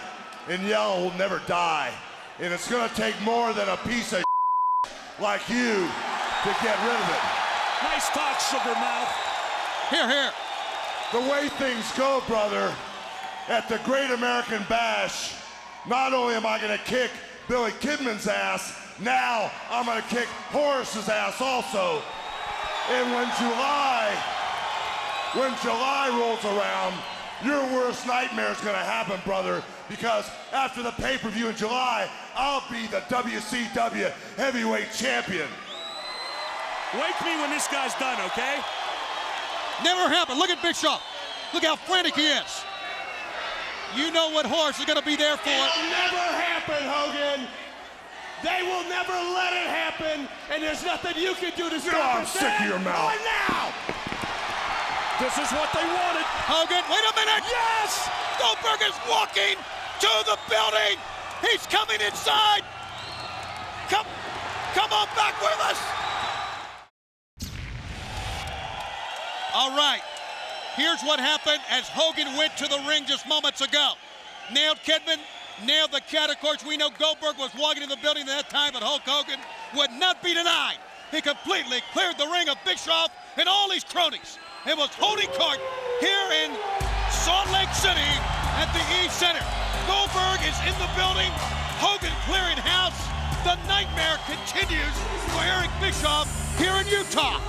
Speaker 2: and yellow will never die. And it's gonna take more than a piece of like you to get rid of it.
Speaker 4: Nice talk, sugar mouth.
Speaker 3: Here, here.
Speaker 2: The way things go, brother, at the Great American Bash, not only am I gonna kick Billy Kidman's ass, now I'm gonna kick Horace's ass also. And when July rolls around, your worst nightmare is gonna happen, brother, because after the pay-per-view in July, I'll be the WCW Heavyweight Champion.
Speaker 4: Wake me when this guy's done, okay?
Speaker 3: Never happened. Look at Bischoff. Look how frantic he is. You know what Horace is going to be there for.
Speaker 9: It'll never happen, Hogan. They will never let it happen, and there's nothing you can do to stop it.
Speaker 2: I'm sick of your mouth.
Speaker 9: Going now.
Speaker 7: This is what they wanted.
Speaker 3: Hogan, wait a minute. Yes! Goldberg is walking to the building. He's coming inside. Come on back with us. All right. Here's what happened as Hogan went to the ring just moments ago. Nailed Kidman, nailed the cat. Of course, we know Goldberg was walking in the building at that time, but Hulk Hogan would not be denied. He completely cleared the ring of Bischoff and all his cronies. It was holding court here in Salt Lake City at the E Center. Goldberg is in the building. Hogan clearing house. The nightmare continues for Eric Bischoff here in Utah.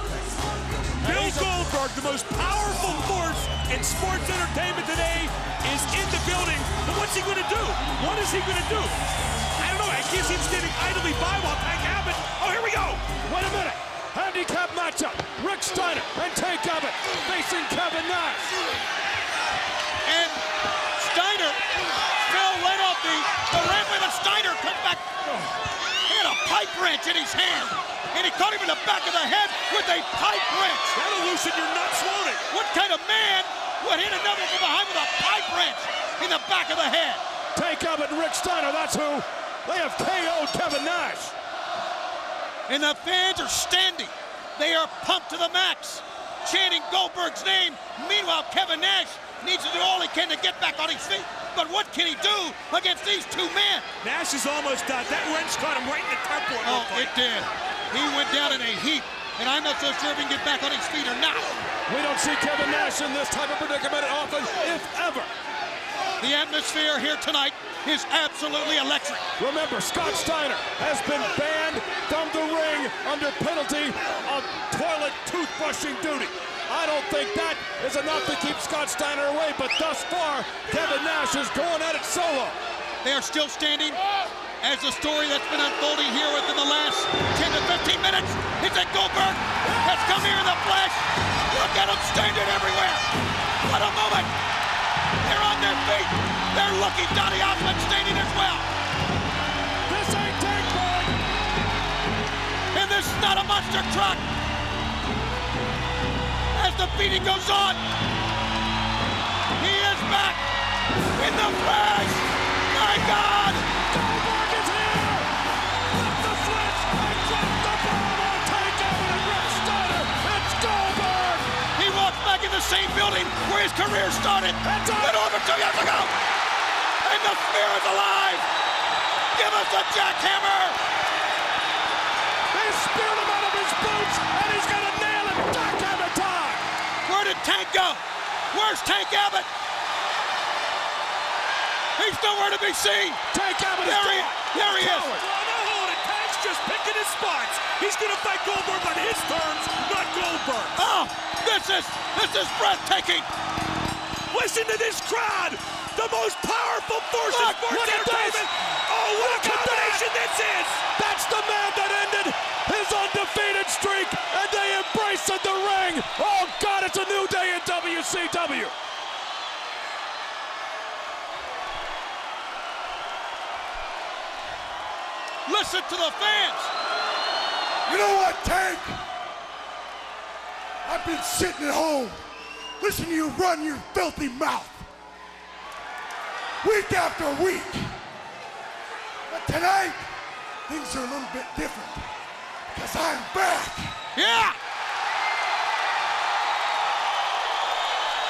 Speaker 4: Bill Goldberg, the most powerful force in sports entertainment today, is in the building. But what's he going to do? What is he going to do? I don't know. I can't see him standing idly by while Tank Abbott. Oh, here we go.
Speaker 7: Wait a minute. Handicap matchup. Ric Steiner and Tank Abbott facing Kevin Nash.
Speaker 3: And Steiner fell right off the rampway, but Steiner comes back. He had a pipe wrench in his hand. And he caught him in the back of the head with a pipe wrench.
Speaker 4: That'll loosen your nuts, won't it?
Speaker 3: What kind of man would hit another from behind with a pipe wrench in the back of the head?
Speaker 7: Tank Abbott and Ric Steiner, that's who. They have KO'd Kevin Nash.
Speaker 3: And the fans are standing. They are pumped to the max, chanting Goldberg's name. Meanwhile, Kevin Nash needs to do all he can to get back on his feet. But what can he do against these two men?
Speaker 4: Nash is almost done. That wrench caught him right in the temple.
Speaker 3: It did. He went down in a heap, and I'm not so sure if he can get back on his feet or not.
Speaker 7: We don't see Kevin Nash in this type of predicament often, if ever.
Speaker 3: The atmosphere here tonight is absolutely electric.
Speaker 7: Remember, Scott Steiner has been banned from the ring under penalty of toilet toothbrushing duty. I don't think that is enough to keep Scott Steiner away, but thus far, Kevin Nash is going at it solo.
Speaker 3: They are still standing as the story that's been unfolding here within the last 10 to 15 minutes is that Goldberg has come here in the flesh. Look at him standing everywhere. What a moment. They're on their feet. They're looking. Donny Osmond standing as well.
Speaker 7: This ain't tank boy.
Speaker 3: And this is not a monster truck. As the beating goes on, he is back in the flesh. My God!
Speaker 7: Goldberg is here! Flip the switch and drop the bomb on Tank Abbott and Ric Steiner. It's Goldberg!
Speaker 3: He walks back in the same building where his career started. Been over 2 years ago. And the spear is alive. Give us a jackhammer.
Speaker 7: They speared him out of his boots, and he's gonna nail it. Jackhammer time!
Speaker 3: Where did Tank go? Where's Tank Abbott? He's nowhere to be seen.
Speaker 7: Tank Abbott is
Speaker 3: there he is.
Speaker 4: Oh, no, hold it. Tank's just picking his spots. He's going to fight Goldberg on his terms, not Goldberg.
Speaker 3: Oh, this is breathtaking.
Speaker 4: Listen to this crowd. The most powerful force in sports entertainment. Oh, what a combination this is.
Speaker 7: That's the man that ended his undefeated streak, and they embrace in the ring. Oh, God, it's a new day in WCW.
Speaker 3: Listen to the fans.
Speaker 10: You know what, Tank? I've been sitting at home listening to you run your filthy mouth week after week. But tonight, things are a little bit different because I'm back.
Speaker 3: Yeah!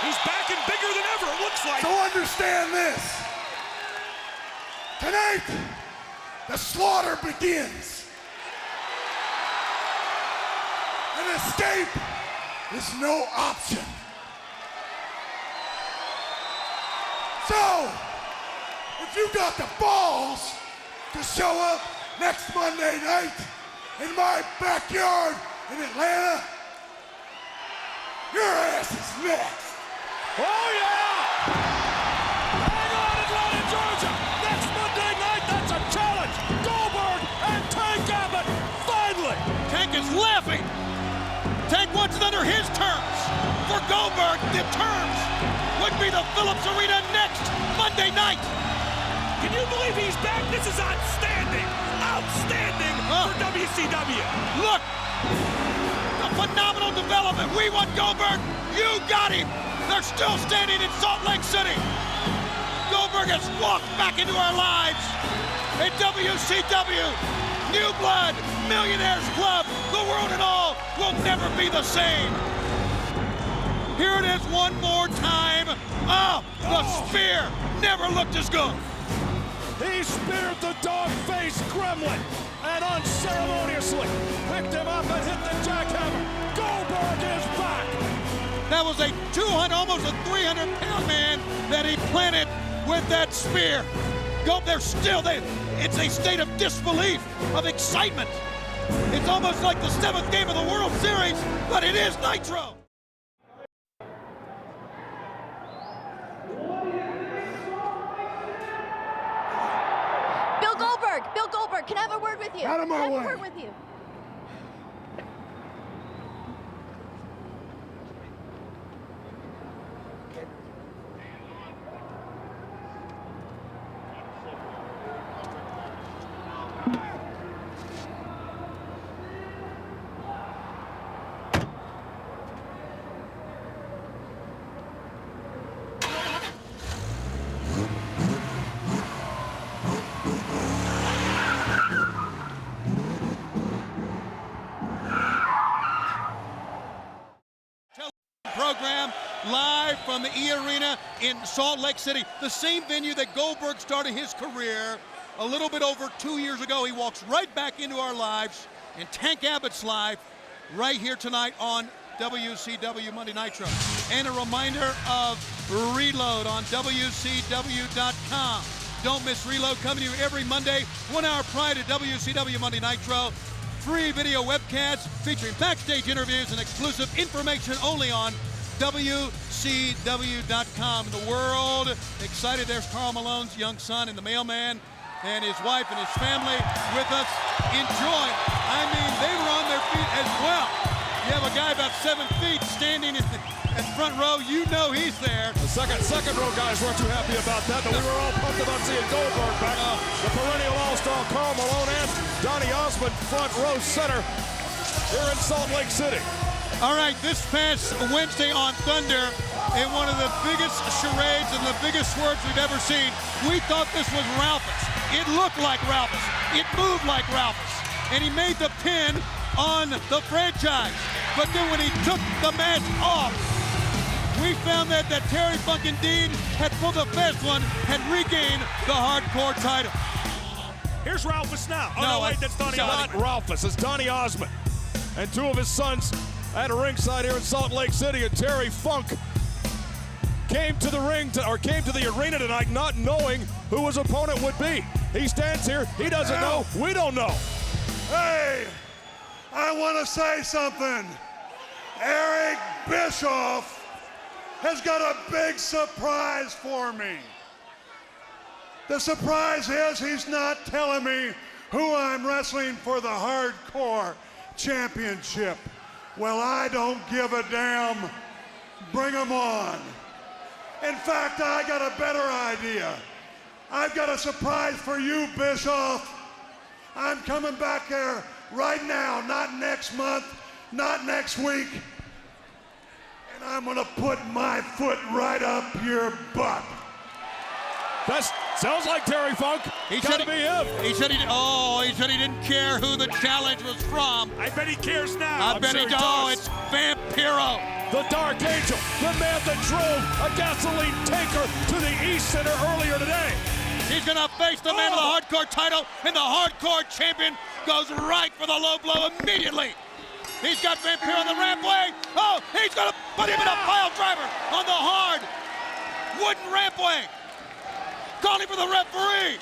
Speaker 4: He's back and bigger than ever, it looks like.
Speaker 10: So understand this. Tonight, the slaughter begins. An escape is no option. So, if you got the balls to show up next Monday night in my backyard in Atlanta, your ass is next.
Speaker 7: Oh, yeah! Hang on, Atlanta, Georgia! Next Monday night, that's a challenge! Goldberg and Tank Abbott, finally!
Speaker 3: Tank is laughing. Tank wants it under his terms. For Goldberg, the terms would be the Phillips Arena next Monday night.
Speaker 4: Can you believe he's back? This is outstanding. Outstanding for WCW.
Speaker 3: Look, a phenomenal development. We want Goldberg. You got him. They're still standing in Salt Lake City. Goldberg has walked back into our lives. At WCW, New Blood, Millionaires Club, the world and all will never be the same. Here it is one more time. Oh, the spear never looked as good.
Speaker 7: He speared the dog-faced gremlin and unceremoniously picked him up and hit the jackhammer. Goldberg is back.
Speaker 3: That was a 200, almost a 300-pound man that he planted with that spear. They're still, it's a state of disbelief, of excitement. It's almost like the 7th game of the World Series, but it is Nitro.
Speaker 11: Bill Goldberg, can I have a word with you?
Speaker 10: Out of my way.
Speaker 11: Can I have a word with you?
Speaker 3: Program live from the E-Arena in Salt Lake City, the same venue that Goldberg started his career a little bit over 2 years ago. He walks right back into our lives and Tank Abbott's live right here tonight on WCW Monday Nitro. and a reminder of Reload on WCW.com. Don't miss Reload, coming to you every Monday, 1 hour prior to WCW Monday Nitro. Free video webcasts featuring backstage interviews and exclusive information only on WCW.com. The world excited. There's Karl Malone's young son and the mailman and his wife and his family with us. Enjoy. I mean, they were on their feet as well. You have a guy about 7 feet standing in the front row. You know he's there.
Speaker 7: The second row guys weren't too happy about that, but we were all pumped about seeing Goldberg back. The perennial all-star Karl Malone and Donny Osmond front row center here in Salt Lake City.
Speaker 3: All right, this past Wednesday on Thunder, in one of the biggest charades and the biggest swerves we've ever seen, we thought this was Ralphus. It looked like Ralphus. It moved like Ralphus. And he made the pin on the franchise. But then when he took the mask off, we found that Terry Funk indeed had pulled a fast one, had regained the hardcore title.
Speaker 4: Here's Ralphus now. Oh,
Speaker 7: no,
Speaker 4: wait, that's Donny
Speaker 7: Osmond. Not Ralphus, it's Donny Osmond. And 2 of his sons at a ringside here in Salt Lake City, and Terry Funk came to the arena tonight not knowing who his opponent would be. He stands here, he doesn't know, we don't know.
Speaker 10: Hey, I want to say something. Eric Bischoff has got a big surprise for me. The surprise is he's not telling me who I'm wrestling for the Hardcore Championship. Well, I don't give a damn. Bring them on. In fact, I got a better idea. I've got a surprise for you, Bischoff. I'm coming back there right now, not next month, not next week. And I'm gonna put my foot right up your butt.
Speaker 7: That sounds like Terry Funk.
Speaker 3: He said he didn't care who the challenge was from.
Speaker 4: I bet he cares now.
Speaker 3: I bet he does. It's Vampiro.
Speaker 7: The Dark Angel, the man that drove a gasoline tanker to the East Center earlier today.
Speaker 3: He's gonna face the man with the hardcore title, and the hardcore champion goes right for the low blow immediately. He's got Vampiro on the rampway. Oh, he's gonna put him in a pile driver on the hard wooden rampway. Calling for the referee.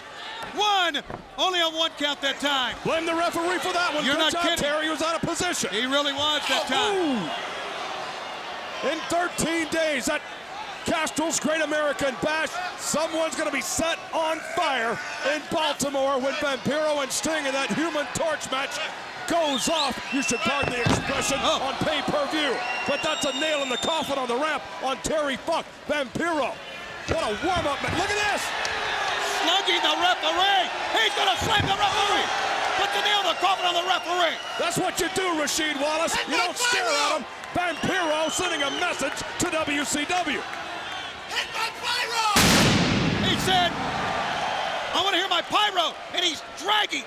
Speaker 3: Only on 1 count that time.
Speaker 7: Blame the referee for that one.
Speaker 3: You're
Speaker 7: Good
Speaker 3: not
Speaker 7: job,
Speaker 3: kidding.
Speaker 7: Terry was out of position.
Speaker 3: He really was that time.
Speaker 7: In 13 days at Castrol's Great American Bash, someone's going to be set on fire in Baltimore when Vampiro and Sting in that Human Torch match goes off. You should pardon the expression on pay-per-view. But that's a nail in the coffin on the ramp on Terry Funk. Vampiro. What a warm-up match. Look at this.
Speaker 3: Slugging the referee. He's going to slam the referee. Put the nail in the coffin on the referee.
Speaker 7: That's what you do, Rasheed Wallace. You don't stare at him. Vampiro sending a message to WCW.
Speaker 3: Hit my pyro! He said, I want to hear my pyro. And he's dragging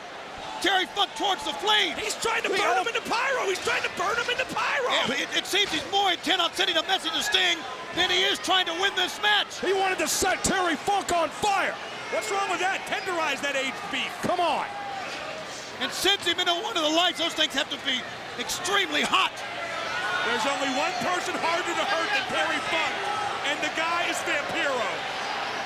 Speaker 3: Terry Funk towards the flame.
Speaker 4: He's trying to burn him into pyro. He's trying to burn him into pyro.
Speaker 3: Yeah, it seems he's more intent on sending a message to Sting than he is trying to win this match.
Speaker 7: He wanted to set Terry Funk on fire.
Speaker 4: What's wrong with that? Tenderize that aged beef.
Speaker 7: Come on.
Speaker 3: And sends him into one of the lights. Those things have to be extremely hot.
Speaker 4: There's only one person harder to hurt than Terry Funk, and the guy is Vampiro.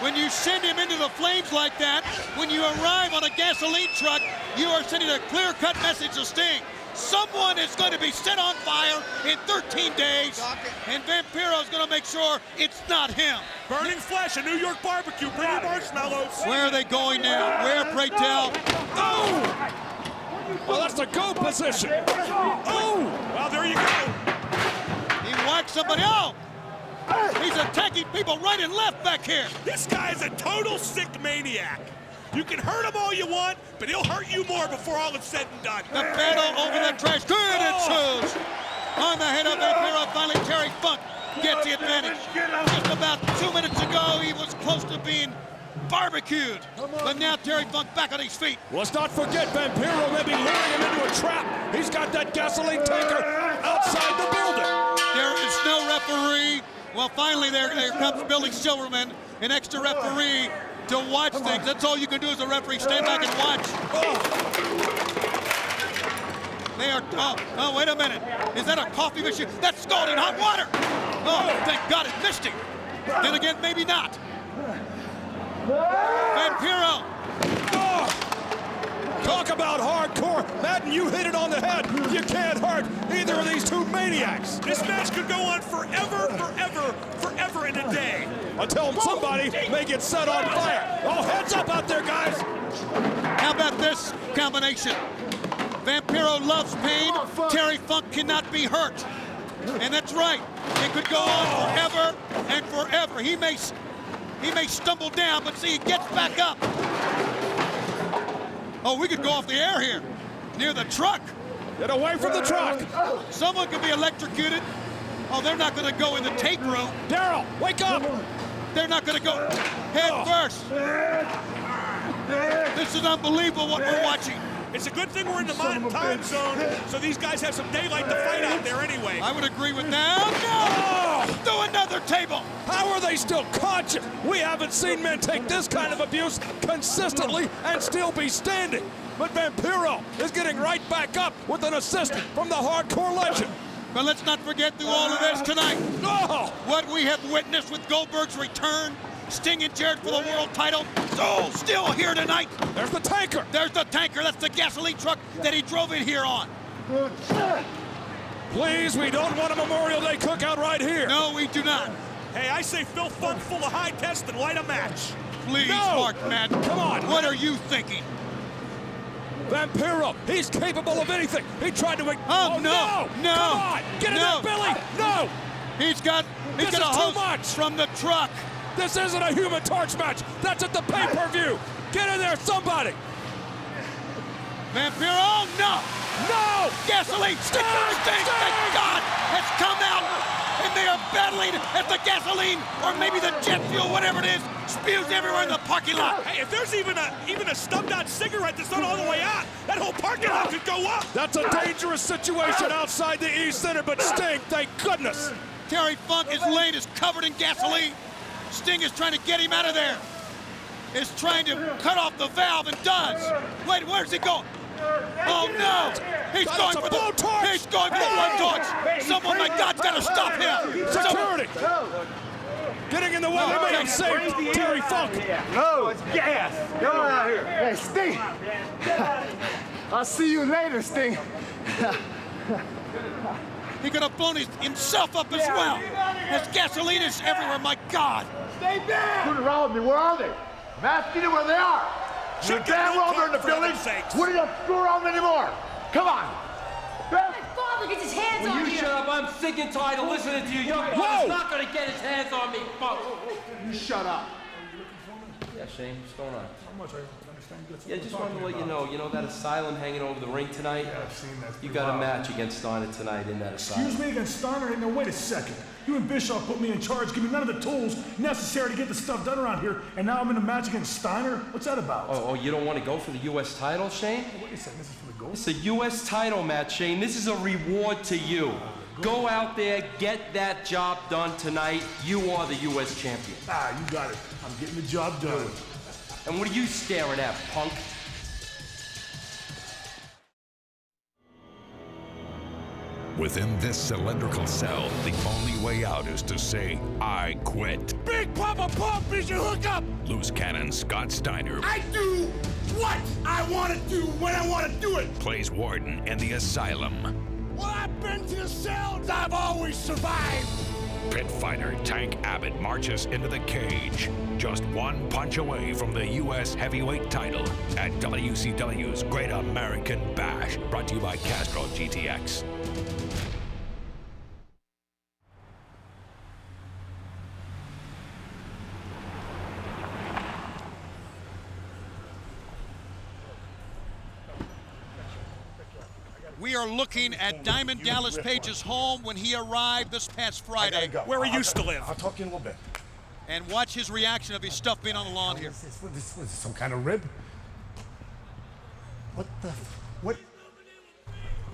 Speaker 3: When you send him into the flames like that, when you arrive on a gasoline truck, you are sending a clear-cut message to Sting. Someone is going to be set on fire in 13 days, and Vampiro is going to make sure it's not him.
Speaker 4: Burning flesh, a New York barbecue, bring your marshmallows.
Speaker 3: Where are they going now? Where, pray tell?
Speaker 7: Oh! Well, that's the go position. Oh!
Speaker 4: Well, there you go.
Speaker 3: He whacked somebody out. He's attacking people right and left back here.
Speaker 4: This guy is a total sick maniac. You can hurt him all you want, but he'll hurt you more before all is said and done.
Speaker 3: The battle over the trash. Good ensues. On the head of Vampiro, finally Terry Funk gets the advantage. Just about 2 minutes ago, he was close to being barbecued. But now Terry Funk back on his feet.
Speaker 7: Let's not forget Vampiro may be luring him into a trap. He's got that gasoline tanker outside the building.
Speaker 3: There is no referee. Well, finally, there comes Billy Silverman, an extra referee to watch things. That's all you can do as a referee, stand back and watch. They are, oh, wait a minute. Is that a coffee machine? That's scalding hot water. Oh, thank God it missed him. Then again, maybe not. Vampiro.
Speaker 7: Oh, talk about hardcore. Madden, you hit it on the head. You can't hurt either of these two maniacs.
Speaker 4: This match could go on forever, forever, forever and a day.
Speaker 7: Until somebody may get set on fire. Oh, heads up out there, guys.
Speaker 3: How about this combination? Vampiro loves pain. Terry Funk cannot be hurt. And that's right. It could go on forever and forever. He may stumble down, but see, he gets back up. Oh, we could go off the air here. Near the truck.
Speaker 7: Get away from the truck.
Speaker 3: Someone could be electrocuted. Oh, they're not going to go in the tape room.
Speaker 7: Daryl, wake up.
Speaker 3: They're not going to go head first. This is unbelievable what we're watching.
Speaker 4: It's a good thing we're in the Mountain Time Zone, so these guys have some daylight to fight out there anyway.
Speaker 3: I would agree with that. No! Do another table.
Speaker 7: How are they still conscious? We haven't seen men take this kind of abuse consistently and still be standing. But Vampiro is getting right back up with an assist from the hardcore legend.
Speaker 3: But let's not forget through all of this tonight, what we have witnessed with Goldberg's return, Sting and Jarrett for the world title. Oh, still here tonight.
Speaker 7: There's the tanker.
Speaker 3: There's the tanker. That's the gasoline truck that he drove in here on.
Speaker 7: Please, we don't want a Memorial Day cookout right here.
Speaker 3: No, we do not.
Speaker 4: Hey, I say Phil Funk full of high test and light a match.
Speaker 3: Please,
Speaker 7: No.
Speaker 3: Mark Madden.
Speaker 7: Come on.
Speaker 3: What are you thinking?
Speaker 7: Vampiro, he's capable of anything. He tried to make.
Speaker 3: Oh, no.
Speaker 7: Come on. Get in there, Billy. No.
Speaker 3: He's got a
Speaker 7: This is too
Speaker 3: host
Speaker 7: much.
Speaker 3: from the truck.
Speaker 7: This isn't a Human Torch match. That's at the pay-per-view. Get in there, somebody.
Speaker 3: Vampiro, no.
Speaker 7: No.
Speaker 3: Gasoline. Sting, thank God, has come out. And they are battling as the gasoline, or maybe the jet fuel, whatever it is, spews everywhere in the parking lot.
Speaker 4: Hey, if there's even a stubbed out cigarette that's not all the way out, that whole parking lot could go up.
Speaker 7: That's a dangerous situation outside the East Center, but Sting, thank goodness.
Speaker 3: Terry Funk, his lane is covered in gasoline. Sting is trying to get him out of there. Is trying to cut off the valve and does. Wait, where's he going? Oh no! He's going for the blowtorch! He's going for the blowtorch! Someone, my God's got to stop him!
Speaker 7: Security! Getting in the way to make him save Terry Funk.
Speaker 8: No, it's gas. Come on out here. Hey, Sting. I'll see you later, Sting.
Speaker 3: He could have blown himself up as well. There's gasoline is everywhere, my God!
Speaker 8: Stay down! Who's around me? Where are they? I'm asking you where they are. You're damn well they're in the building. What are you screw around anymore? Come on.
Speaker 6: My father gets his hands
Speaker 1: Will
Speaker 6: on
Speaker 1: you
Speaker 6: you.
Speaker 1: shut up? I'm sick and tired of listening to you. Your father's not going to get his hands on me, fuck.
Speaker 8: You shut up.
Speaker 1: Yeah, Shane, what's going on? How much? Yeah, just wanted to let you know that asylum hanging over the ring tonight?
Speaker 17: Yeah, I've seen that.
Speaker 1: You got a match against Steiner tonight in that asylum.
Speaker 17: Excuse me against Steiner? Now wait a second. You and Bischoff put me in charge, give me none of the tools necessary to get the stuff done around here, and now I'm in a match against Steiner? What's that about?
Speaker 1: Oh, you don't want to go for the U.S. title, Shane?
Speaker 17: Wait a second, this is for the gold?
Speaker 1: It's a U.S. title match, Shane. This is a reward to you. Go out there, get that job done tonight. You are the U.S. champion.
Speaker 17: Ah, you got it. I'm getting the job done.
Speaker 1: And what are you staring at, punk?
Speaker 13: Within this cylindrical cell, the only way out is to say, I quit.
Speaker 8: Big Papa Pump is your hookup.
Speaker 13: Loose cannon Scott Steiner
Speaker 8: I do what I want to do when I want to do it.
Speaker 13: plays Warden in the asylum.
Speaker 8: Well, I've been to the cells. I've always survived.
Speaker 13: Pit fighter Tank Abbott marches into the cage, just one punch away from the U.S. heavyweight title at WCW's Great American Bash, brought to you by Castro GTX.
Speaker 3: We are looking at Diamond Dallas Page's home when he arrived this past Friday.
Speaker 4: Where he used to live.
Speaker 17: I'll talk to you in a little bit.
Speaker 3: And watch his reaction of his stuff being on the lawn here.
Speaker 17: What is this some kind of rib? What the? What?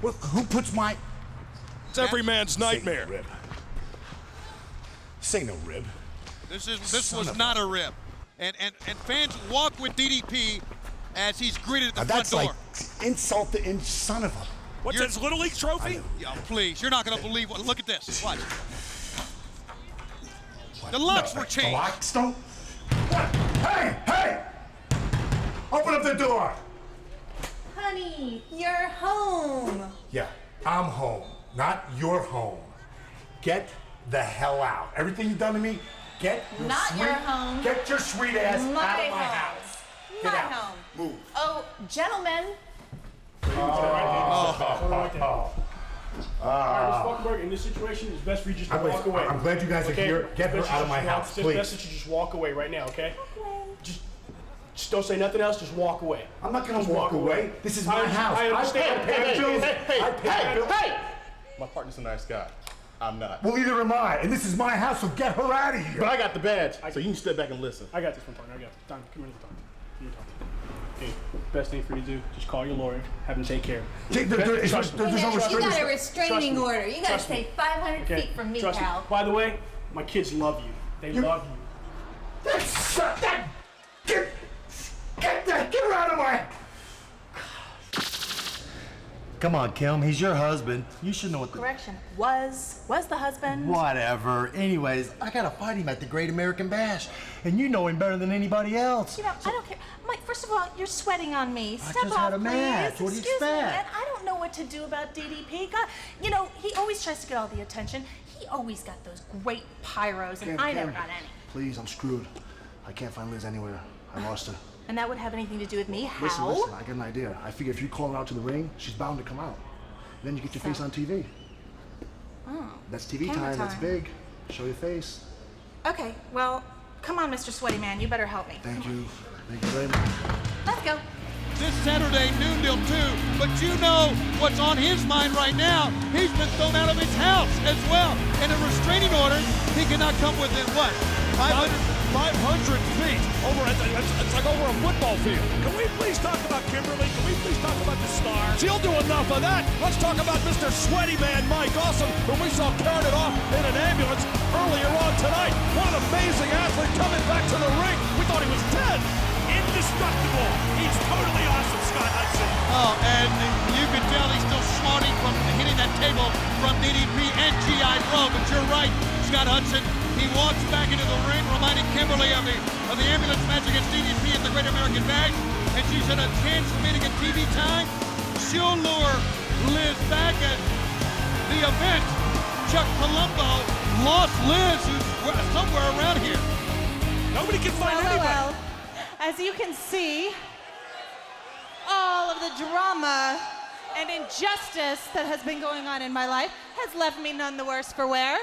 Speaker 17: Who puts my?
Speaker 7: It's every man's nightmare.
Speaker 17: Rib. This ain't no rib.
Speaker 3: This was not a rib. And fans walk with DDP as he's greeted at the front door.
Speaker 17: That's like insult to son of a.
Speaker 4: What's his Little League trophy?
Speaker 3: Yeah, please. You're not going to believe what. Look at this. Watch. The locks were changed.
Speaker 17: The locks don't. What? Hey! Hey! Open up the door.
Speaker 16: Honey, you're home.
Speaker 17: Yeah, I'm home, not your home. Get the hell out. Everything you've done to me, get your
Speaker 16: Not
Speaker 17: sweet,
Speaker 16: your home.
Speaker 17: Get your sweet ass
Speaker 16: My
Speaker 17: out of my
Speaker 16: home.
Speaker 17: house.
Speaker 16: My
Speaker 17: Get out.
Speaker 16: home.
Speaker 17: Move.
Speaker 16: Oh, gentlemen.
Speaker 17: In this situation, it's best for you just to walk away. I'm glad you guys are here. Get her out of my house, please. It's best that you just walk away right now, okay? Just don't say nothing else. Just walk away. I'm not gonna walk away. This is my house.
Speaker 8: I understand.
Speaker 17: I pay bills.
Speaker 8: Hey! My partner's a nice guy. I'm not.
Speaker 17: Well, either am I. And this is my house, so get her out of here.
Speaker 8: But I got the badge, so you can step back and listen.
Speaker 17: I got this one, partner. I got it. Come here to talk. Hey, best thing for you to do, just call your lawyer, have him take care of it.
Speaker 16: You got a restraining order. You gotta stay 500 feet from me, pal.
Speaker 17: By the way, my kids love you. They love you. Get her out of my...
Speaker 18: Come on, Kim, he's your husband. You should know what the...
Speaker 16: Correction. Was the husband.
Speaker 18: Whatever. Anyways, I gotta fight him at the Great American Bash. And you know him better than anybody else.
Speaker 15: You know, I don't care. Mike, first of all, you're sweating on me. Step
Speaker 18: just
Speaker 15: off,
Speaker 18: had a
Speaker 15: please.
Speaker 18: match. What do you
Speaker 15: Excuse me,
Speaker 18: expect?
Speaker 15: man. I don't know what to do about DDP. God, you know, he always tries to get all the attention. He always got those great pyros, and I never got any.
Speaker 18: Please, I'm screwed. I can't find Liz anywhere. I lost her.
Speaker 15: And that would have anything to do with me? How?
Speaker 18: Listen, I got an idea. I figure if you call her out to the ring, she's bound to come out. Then you get your face on TV.
Speaker 15: Oh.
Speaker 18: That's TV
Speaker 15: Camera
Speaker 18: time. That's big. Show your face.
Speaker 15: Okay, well, come on, Mr. Sweaty Man. You better help me.
Speaker 18: Thank you. Thank you very much.
Speaker 15: Let's go.
Speaker 3: This Saturday, noon till 2. But you know what's on his mind right now. He's been thrown out of his house as well. And a restraining order, he cannot come within what?
Speaker 7: 500 feet. It's like over a football field.
Speaker 4: Can we please talk about Kimberly? Can we please talk about the star?
Speaker 7: She'll do enough of that. Let's talk about Mr. Sweaty Man Mike Awesome, who we saw carted off in an ambulance earlier on tonight. What an amazing athlete coming back to the ring. We thought he was dead.
Speaker 4: Indestructible. He's totally awesome, Scott Hudson.
Speaker 3: Oh, and you can tell he's still smarting from hitting that table from DDP and G.I. Joe. But you're right, Scott Hudson. He walks back into the ring, reminding Kimberly of the ambulance match against DDP at the Great American Bash. And she's had a chance for me to get TV time. She'll lure Liz back at the event. Chuck Palumbo lost Liz, who's somewhere around here.
Speaker 4: Nobody can find anybody.
Speaker 15: Well, as you can see, all of the drama and injustice that has been going on in my life has left me none the worse for wear.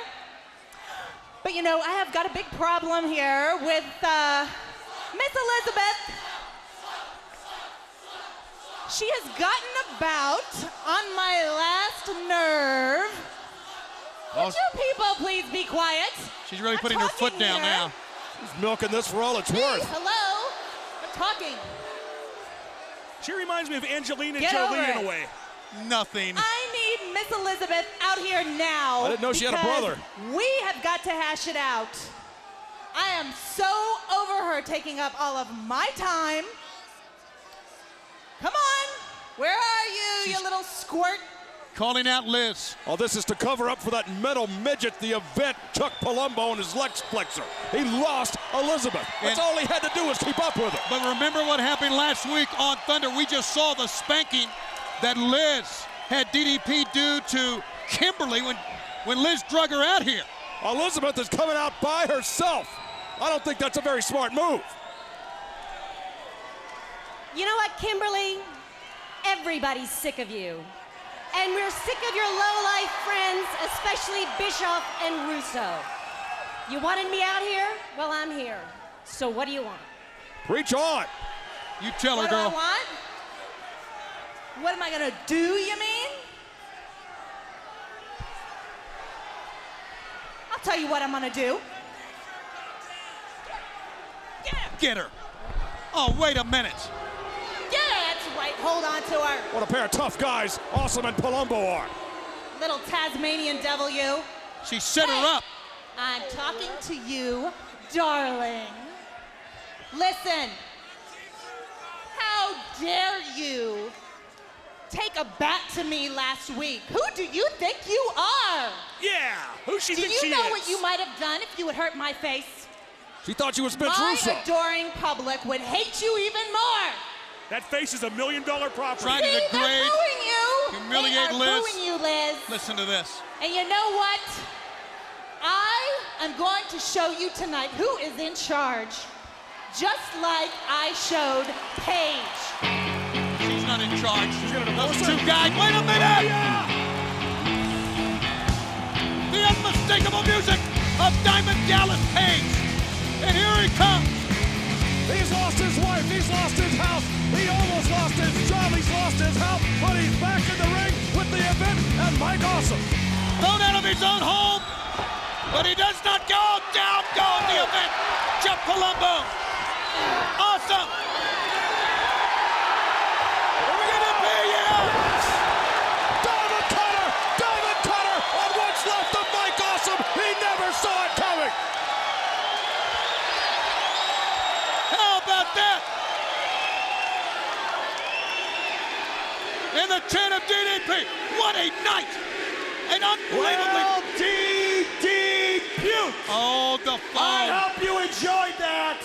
Speaker 15: But you know, I have got a big problem here with Miss Elizabeth. She has gotten about on my last nerve. Would you people please be quiet?
Speaker 3: She's really putting her foot down now.
Speaker 7: She's milking this for all it's
Speaker 15: Hey,
Speaker 7: worth.
Speaker 15: hello? I'm talking.
Speaker 4: She reminds me of Angelina
Speaker 15: Get over
Speaker 4: Jolie in
Speaker 15: it.
Speaker 4: a way.
Speaker 3: Nothing.
Speaker 15: I need Miss Elizabeth out here now.
Speaker 7: I didn't know she had a
Speaker 15: because
Speaker 7: brother.
Speaker 15: We have got to hash it out. I am so over her taking up all of my time. Come on. Where are you, you little squirt?
Speaker 3: Calling out Liz.
Speaker 7: Oh, this is to cover up for that metal midget, the event, Chuck Palumbo and his Lex Flexor. He lost Elizabeth. That's all he had to do was keep up with it.
Speaker 3: But remember what happened last week on Thunder? We just saw the spanking that Liz had DDP do to Kimberly when Liz drug her out here.
Speaker 7: Elizabeth is coming out by herself. I don't think that's a very smart move.
Speaker 19: You know what, Kimberly? Everybody's sick of you. And we're sick of your low-life friends, especially Bischoff and Russo. You wanted me out here? Well, I'm here. So what do you want?
Speaker 7: Preach on.
Speaker 3: You tell her,
Speaker 15: What
Speaker 3: girl.
Speaker 15: do I want? What am I gonna do, you mean? I'll tell you what I'm gonna do.
Speaker 3: Get her. Oh, wait a minute.
Speaker 15: Yeah, that's right. Hold on to her.
Speaker 7: What a pair of tough guys Awesome and Palumbo are.
Speaker 15: Little Tasmanian devil, you.
Speaker 3: She set her up.
Speaker 15: I'm talking to you, darling. Listen. How dare you take a bat to me last week. Who do you think you are?
Speaker 4: Yeah, who she thinks she
Speaker 15: Do you know
Speaker 4: is?
Speaker 15: what you might have done if you had hurt my face?
Speaker 7: She thought she was Vince
Speaker 15: My
Speaker 7: Russo.
Speaker 15: adoring public would hate you even more.
Speaker 4: That face is $1 million property.
Speaker 7: Trying to
Speaker 15: See, they're
Speaker 7: degrade,
Speaker 15: booing you.
Speaker 7: humiliate
Speaker 15: they are
Speaker 7: Liz.
Speaker 15: booing you, Liz.
Speaker 7: Listen to this.
Speaker 15: And you know what? I am going to show you tonight who is in charge. Just like I showed Paige.
Speaker 7: She's not in charge. She's gonna divorce those 2 guys. Wait a minute! The unmistakable music of Diamond Dallas Page. And here he comes.
Speaker 20: He's lost his wife, he's lost his house, he almost lost his job, he's lost his health, but he's back in the ring with the event and Mike Awesome.
Speaker 7: Thrown out of his own home, but he does not go. Down goes the event. Jeff Palumbo. Awesome.
Speaker 20: Diamond Cutter on what's left of Mike Awesome. He never saw it coming.
Speaker 7: How about that? And the chant of DDP. What a night. An unbelievably...
Speaker 10: Well, DDP.
Speaker 7: Oh, the fun.
Speaker 10: I hope you enjoyed that.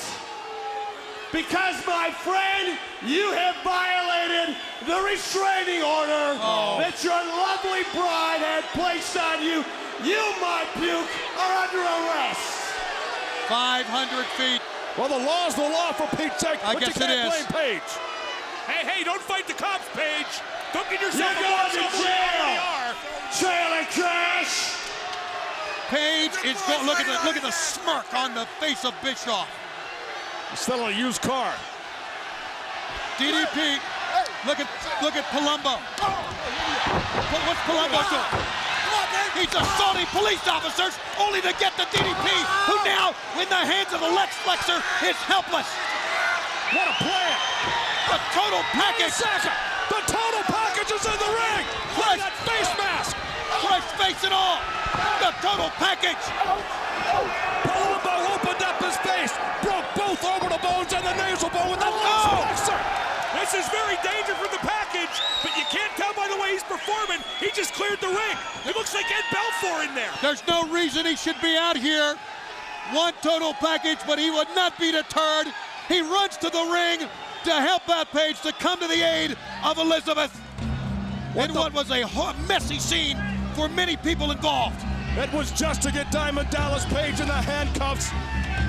Speaker 10: Because, my friend, you have violated the restraining order that your lovely bride had placed on you. You, my puke, are under arrest.
Speaker 7: 500 feet.
Speaker 20: Well, the law's the law for Pete's sake,
Speaker 7: I
Speaker 20: but
Speaker 7: guess
Speaker 20: you can't
Speaker 7: it is.
Speaker 20: blame Paige.
Speaker 4: Hey, don't fight the cops, Paige. Don't get yourself
Speaker 10: You're going to jail.
Speaker 4: are.
Speaker 10: Jail and cash.
Speaker 7: Paige is going. Look at the smirk on the face of Bischoff.
Speaker 20: He's still in a used car.
Speaker 7: DDP. Look at Palumbo. What's Palumbo doing? He's assaulting police officers only to get the DDP, who now, in the hands of the Lex Flexor, is helpless.
Speaker 20: What a plan.
Speaker 7: The total package.
Speaker 20: The total package is in the ring. Look at that face mask.
Speaker 7: Fresh face and all. The total package.
Speaker 20: Palumbo opened up his face, broke both orbital bones and the nasal bone with the Lex Flexor.
Speaker 4: This is very dangerous for the package, but you can't tell by the way he's performing. He just cleared the ring. It looks like Ed Belfour in there.
Speaker 7: There's no reason he should be out here. One total package, but he would not be deterred. He runs to the ring to help out Paige, to come to the aid of Elizabeth. In what was a messy scene for many people involved.
Speaker 20: It was just to get Diamond Dallas Page in the handcuffs.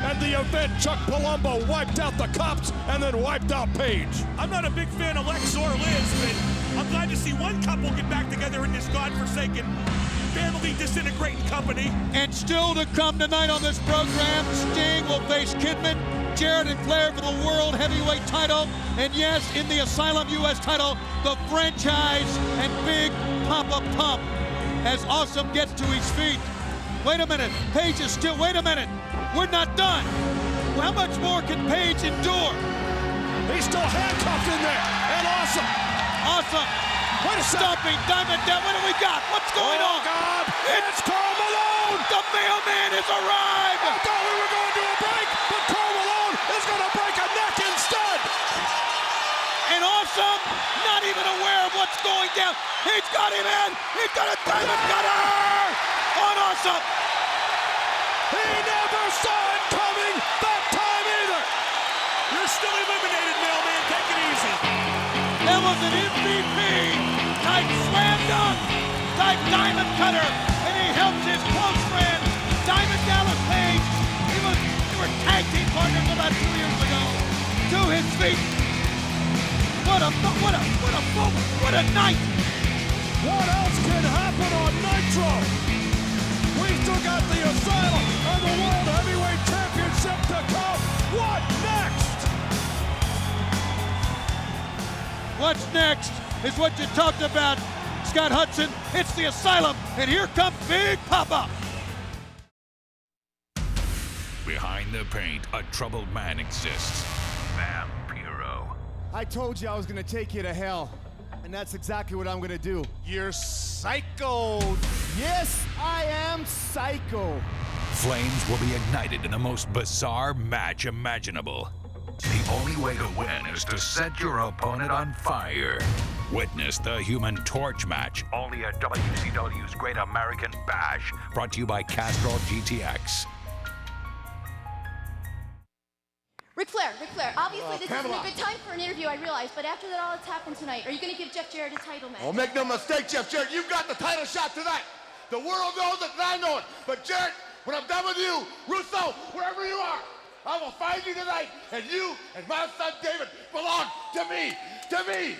Speaker 20: And the event, Chuck Palumbo wiped out the cops and then wiped out Paige.
Speaker 4: I'm not a big fan of Lex or Liz, but I'm glad to see one couple get back together in this godforsaken, family disintegrating company.
Speaker 7: And still to come tonight on this program, Sting will face Kidman, Jarrett and Flair for the World Heavyweight title, and yes, in the Asylum US title, the franchise and Big Papa Pump, as Awesome gets to his feet. Wait a minute, Paige is still, wait a minute, we're not done. How much more can Paige endure?
Speaker 20: He's still handcuffed in there, and Awesome.
Speaker 7: Awesome.
Speaker 20: Wait a second.
Speaker 7: Stomping Diamond down, what do we got? What's going on?
Speaker 20: God, it's Karl Malone.
Speaker 7: The mailman has arrived.
Speaker 20: I thought we were going to a break, but Karl Malone is going to break a neck instead.
Speaker 7: And Awesome, not even aware of what's going down. He's got him in. He's got a Diamond Cutter on Awesome.
Speaker 20: He never saw it coming that time either.
Speaker 4: You're still eliminated, mailman. Take it easy.
Speaker 7: That was an MVP type slam dunk, type Diamond Cutter, and he helps his close friend, Diamond Dallas Page. They were tag team partners about 2 years ago. To his feet. What a moment, what a night.
Speaker 20: What else can happen on Nitro? We've still got the Asylum and the World Heavyweight Championship to come. What next?
Speaker 7: What's next is what you talked about, Scott Hudson. It's the Asylum, and here comes Big Papa.
Speaker 13: Behind the paint, a troubled man exists. Vampiro.
Speaker 8: I told you I was gonna take you to hell, and that's exactly what I'm gonna do.
Speaker 20: You're psycho.
Speaker 8: Yes, I am psycho.
Speaker 13: Flames will be ignited in the most bizarre match imaginable. The only way to win is to set your opponent on fire. Witness the Human Torch match only at WCW's Great American Bash, brought to you by Castrol GTX.
Speaker 11: Ric Flair, obviously this isn't a good time for an interview, I realize, but after that all that's happened tonight, are you going to give Jeff Jarrett a title match?
Speaker 8: Oh, make no mistake, Jeff Jarrett, you've got the title shot tonight. The world knows it, and I know it. But Jarrett, when I'm done with you, Russo, wherever you are, I will find you tonight, and you and my son David belong to me. To me.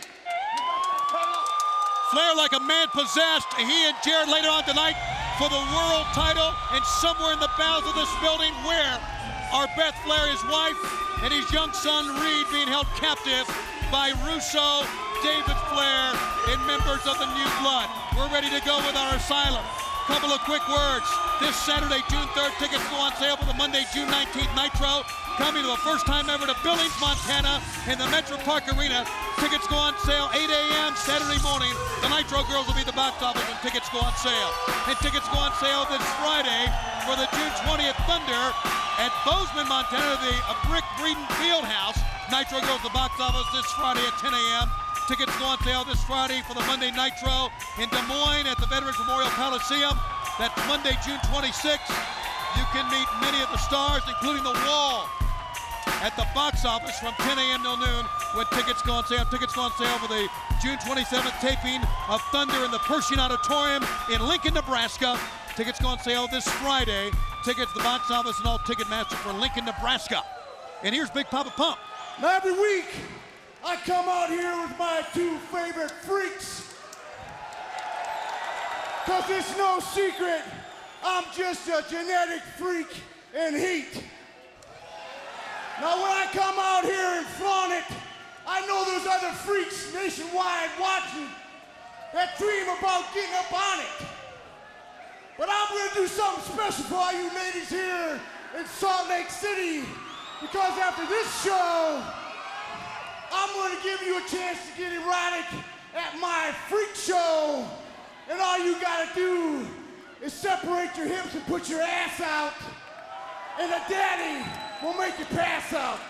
Speaker 3: Flair like a man possessed. He and Jarrett later on tonight for the world title, and somewhere in the bowels of this building where are Beth Flair, his wife, and his young son Reed being held captive by Russo, David Flair, and members of the New Blood. We're ready to go with our asylum. Couple of quick words. This Saturday, June 3rd, tickets go on sale for the Monday, June 19th Nitro. Coming to the first time ever to Billings, Montana, in the Metro Park Arena. Tickets go on sale 8 a.m. Saturday morning. The Nitro Girls will be the box office when tickets go on sale. And tickets go on sale this Friday for the June 20th Thunder at Bozeman, Montana, the Brick Breeden Fieldhouse. Nitro Girls, the box office this Friday at 10 a.m. Tickets go on sale this Friday for the Monday Nitro in Des Moines at the Veterans Memorial Coliseum. That's Monday, June 26th. You can meet many of the stars, including The Wall, at the box office from 10 a.m. till noon when tickets go on sale. Tickets go on sale for the June 27th taping of Thunder in the Pershing Auditorium in Lincoln, Nebraska. Tickets go on sale this Friday. Tickets to the box office and all Ticketmaster for Lincoln, Nebraska. And here's Big Papa Pump.
Speaker 10: Now every week, I come out here with my two favorite freaks. Cause it's no secret, I'm just a genetic freak in heat. Now when I come out here and flaunt it, I know there's other freaks nationwide watching that dream about getting up on it. But I'm gonna do something special for all you ladies here in Salt Lake City, because after this show, I'm gonna give you a chance to get erotic at my freak show. And all you gotta do is separate your hips and put your ass out, and the daddy will make you pass out.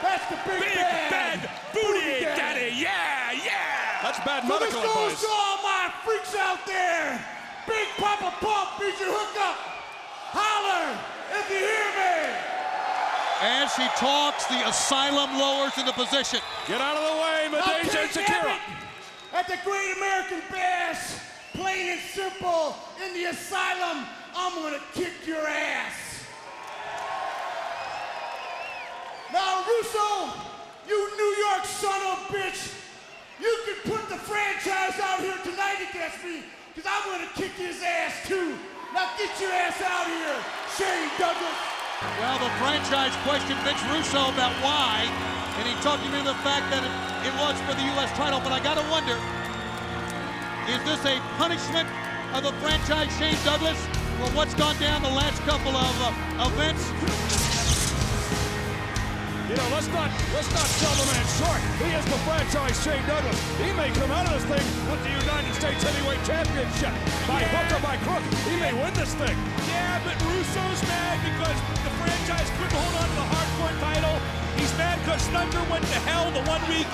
Speaker 10: That's the big bad
Speaker 4: booty daddy. Yeah, yeah.
Speaker 7: That's bad
Speaker 10: so
Speaker 7: medical
Speaker 10: this goes
Speaker 7: advice.
Speaker 10: to all my freaks out there. Big Papa Pump is your hookup. Holler if you hear me.
Speaker 3: As she talks, the asylum lowers into position.
Speaker 7: Get out of the way, Medeja and Shakira.
Speaker 10: At the Great American Bash, plain and simple, in the asylum, I'm gonna kick your ass. Now, Russo, you New York son of a bitch, you can put the franchise out here tonight against me, because I'm gonna kick his ass too. Now get your ass out here, Shane Douglas.
Speaker 3: Well, the franchise questioned Vince Russo about why, and he talked me into the fact that it was for the U.S. title, but I gotta wonder, is this a punishment of the franchise Shane Douglas for what's gone down the last couple of events?
Speaker 7: You know, let's not sell the man short. He is the franchise Shane Douglas. He may come out of this thing with the United States Heavyweight Championship. By hook or by crook, he may win this thing.
Speaker 4: Yeah, but Russo's mad because the franchise couldn't hold on to the hardcore title. He's mad because Thunder went to hell the 1 week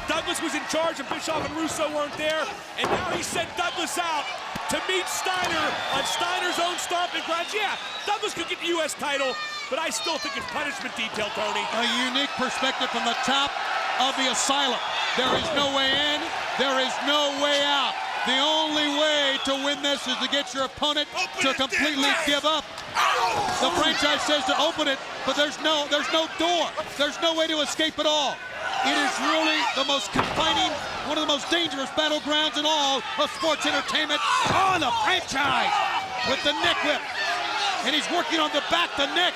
Speaker 4: Douglas was in charge and Bischoff and Russo weren't there. And now he sent Douglas out to meet Steiner on Steiner's own stomping grounds. Yeah, Douglas could get the U.S. title, but I still think it's punishment detail, Tony.
Speaker 3: A unique perspective from the top of the asylum. There is no way in, there is no way out. The only way to win this is to get your opponent to completely give up. The franchise says to open it, but there's no door. There's no way to escape at all. It is really the most confining, one of the most dangerous battlegrounds in all of sports entertainment. Oh, the franchise with the neck whip. And he's working on the back, the neck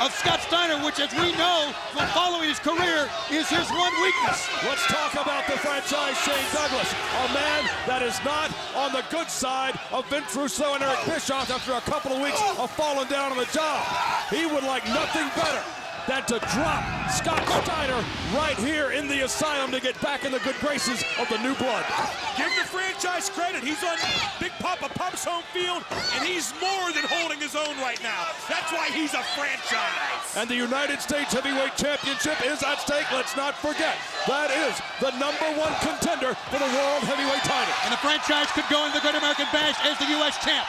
Speaker 3: of Scott Steiner, which, as we know from following his career, is his one weakness.
Speaker 7: Let's talk about the franchise Shane Douglas, a man that is not on the good side of Vince Russo and Eric Bischoff after a couple of weeks of falling down on the job. He would like nothing better than to drop Scott Steiner right here in the Asylum to get back in the good graces of the new blood.
Speaker 4: Give the franchise credit. He's on Big Papa Pump's home field, and he's more than holding his own right now. That's why he's a franchise.
Speaker 7: And the United States Heavyweight Championship is at stake. Let's not forget, that is the #1 contender for the World Heavyweight Title.
Speaker 3: And the franchise could go into the Great American Bash as the U.S. champ.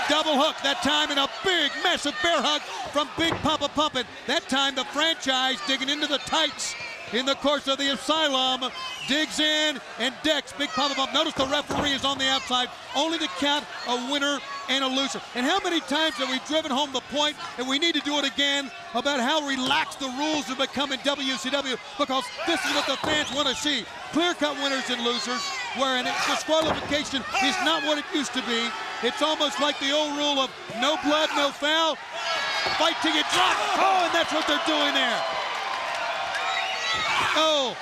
Speaker 3: Double hook that time, and a big, massive bear hug from Big Papa Pumpin. That time the franchise digging into the tights in the course of the Asylum, digs in and decks Big Papa Pump. Notice the referee is on the outside, only to count a winner and a loser. And how many times have we driven home the point, and we need to do it again, about how relaxed the rules have become in WCW, because this is what the fans want to see. Clear-cut winners and losers, where a disqualification is not what it used to be. It's almost like the old rule of no blood, no foul. Fight till you drop. Oh, and that's what they're doing there. Oh.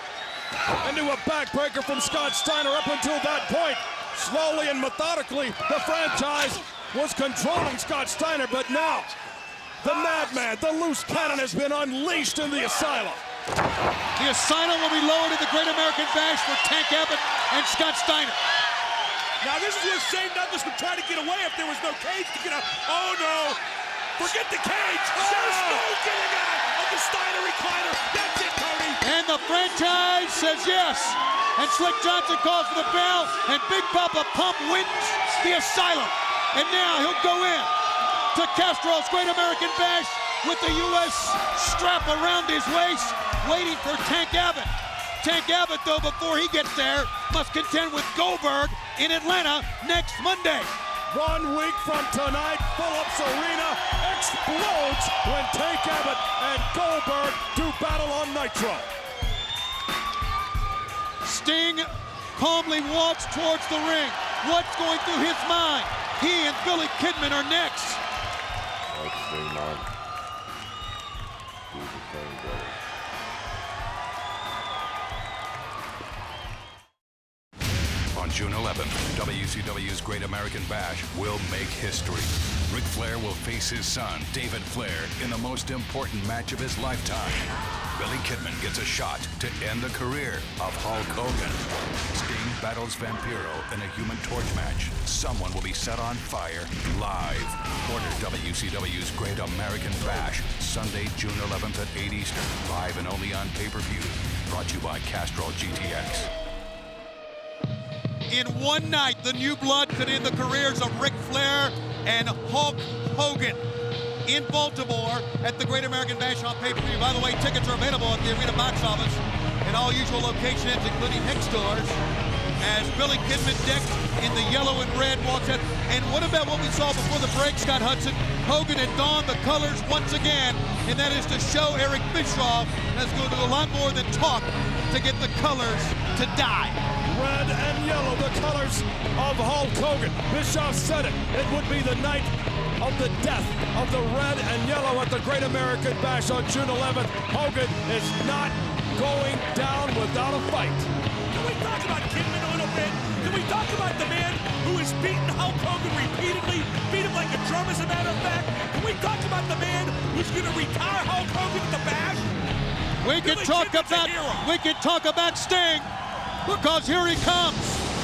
Speaker 7: Into a backbreaker from Scott Steiner. Up until that point, slowly and methodically, the franchise was controlling Scott Steiner, but now the madman, the loose cannon, has been unleashed in the Asylum.
Speaker 3: The Asylum will be lowered in the Great American Bash for Tank Abbott and Scott Steiner.
Speaker 4: Now this is where Shane Douglas would try to get away if there was no cage to get out. Oh no! Forget the cage! There's no getting out of the Steiner recliner. That's it, Tony.
Speaker 3: And the franchise says yes. And Slick Johnson calls for the bell, and Big Papa Pump wins the Asylum. And now he'll go in to Castro's Great American Bash with the U.S. strap around his waist, waiting for Tank Abbott. Tank Abbott, though, before he gets there, must contend with Goldberg in Atlanta next Monday.
Speaker 7: 1 week from tonight, Phillips Arena explodes when Tank Abbott and Goldberg do battle on Nitro.
Speaker 3: Sting calmly walks towards the ring. What's going through his mind? He and Billy Kidman are next.
Speaker 13: On June 11th, WCW's Great American Bash will make history. Ric Flair will face his son, David Flair, in the most important match of his lifetime. Billy Kidman gets a shot to end the career of Hulk Hogan. Sting battles Vampiro in a Human Torch match. Someone will be set on fire live. Order WCW's Great American Bash, Sunday, June 11th at 8 Eastern, live and only on pay-per-view. Brought to you by Castrol GTX.
Speaker 3: In one night, the new blood could end the careers of Ric Flair and Hulk Hogan in Baltimore at the Great American Bash on pay-per-view. By the way, tickets are available at the arena box office in all usual locations, including Hex stores, as Billy Kidman decked in the yellow and red walks in. And what about what we saw before the break, Scott Hudson? Hogan had donned the colors once again, and that is to show Eric Bischoff that's going to do a lot more than talk to get the colors to die.
Speaker 7: Red and yellow, the colors of Hulk Hogan. Bischoff said it. It would be the night of the death of the red and yellow at the Great American Bash on June 11th. Hogan is not going down without a fight.
Speaker 4: Can we talk about Kidman a little bit? Can we talk about the man who has beaten Hulk Hogan repeatedly, beat him like a drum as a matter of fact? Can we talk about the man who's going to retire Hulk Hogan at the Bash?
Speaker 3: We can talk about Sting, because here he comes.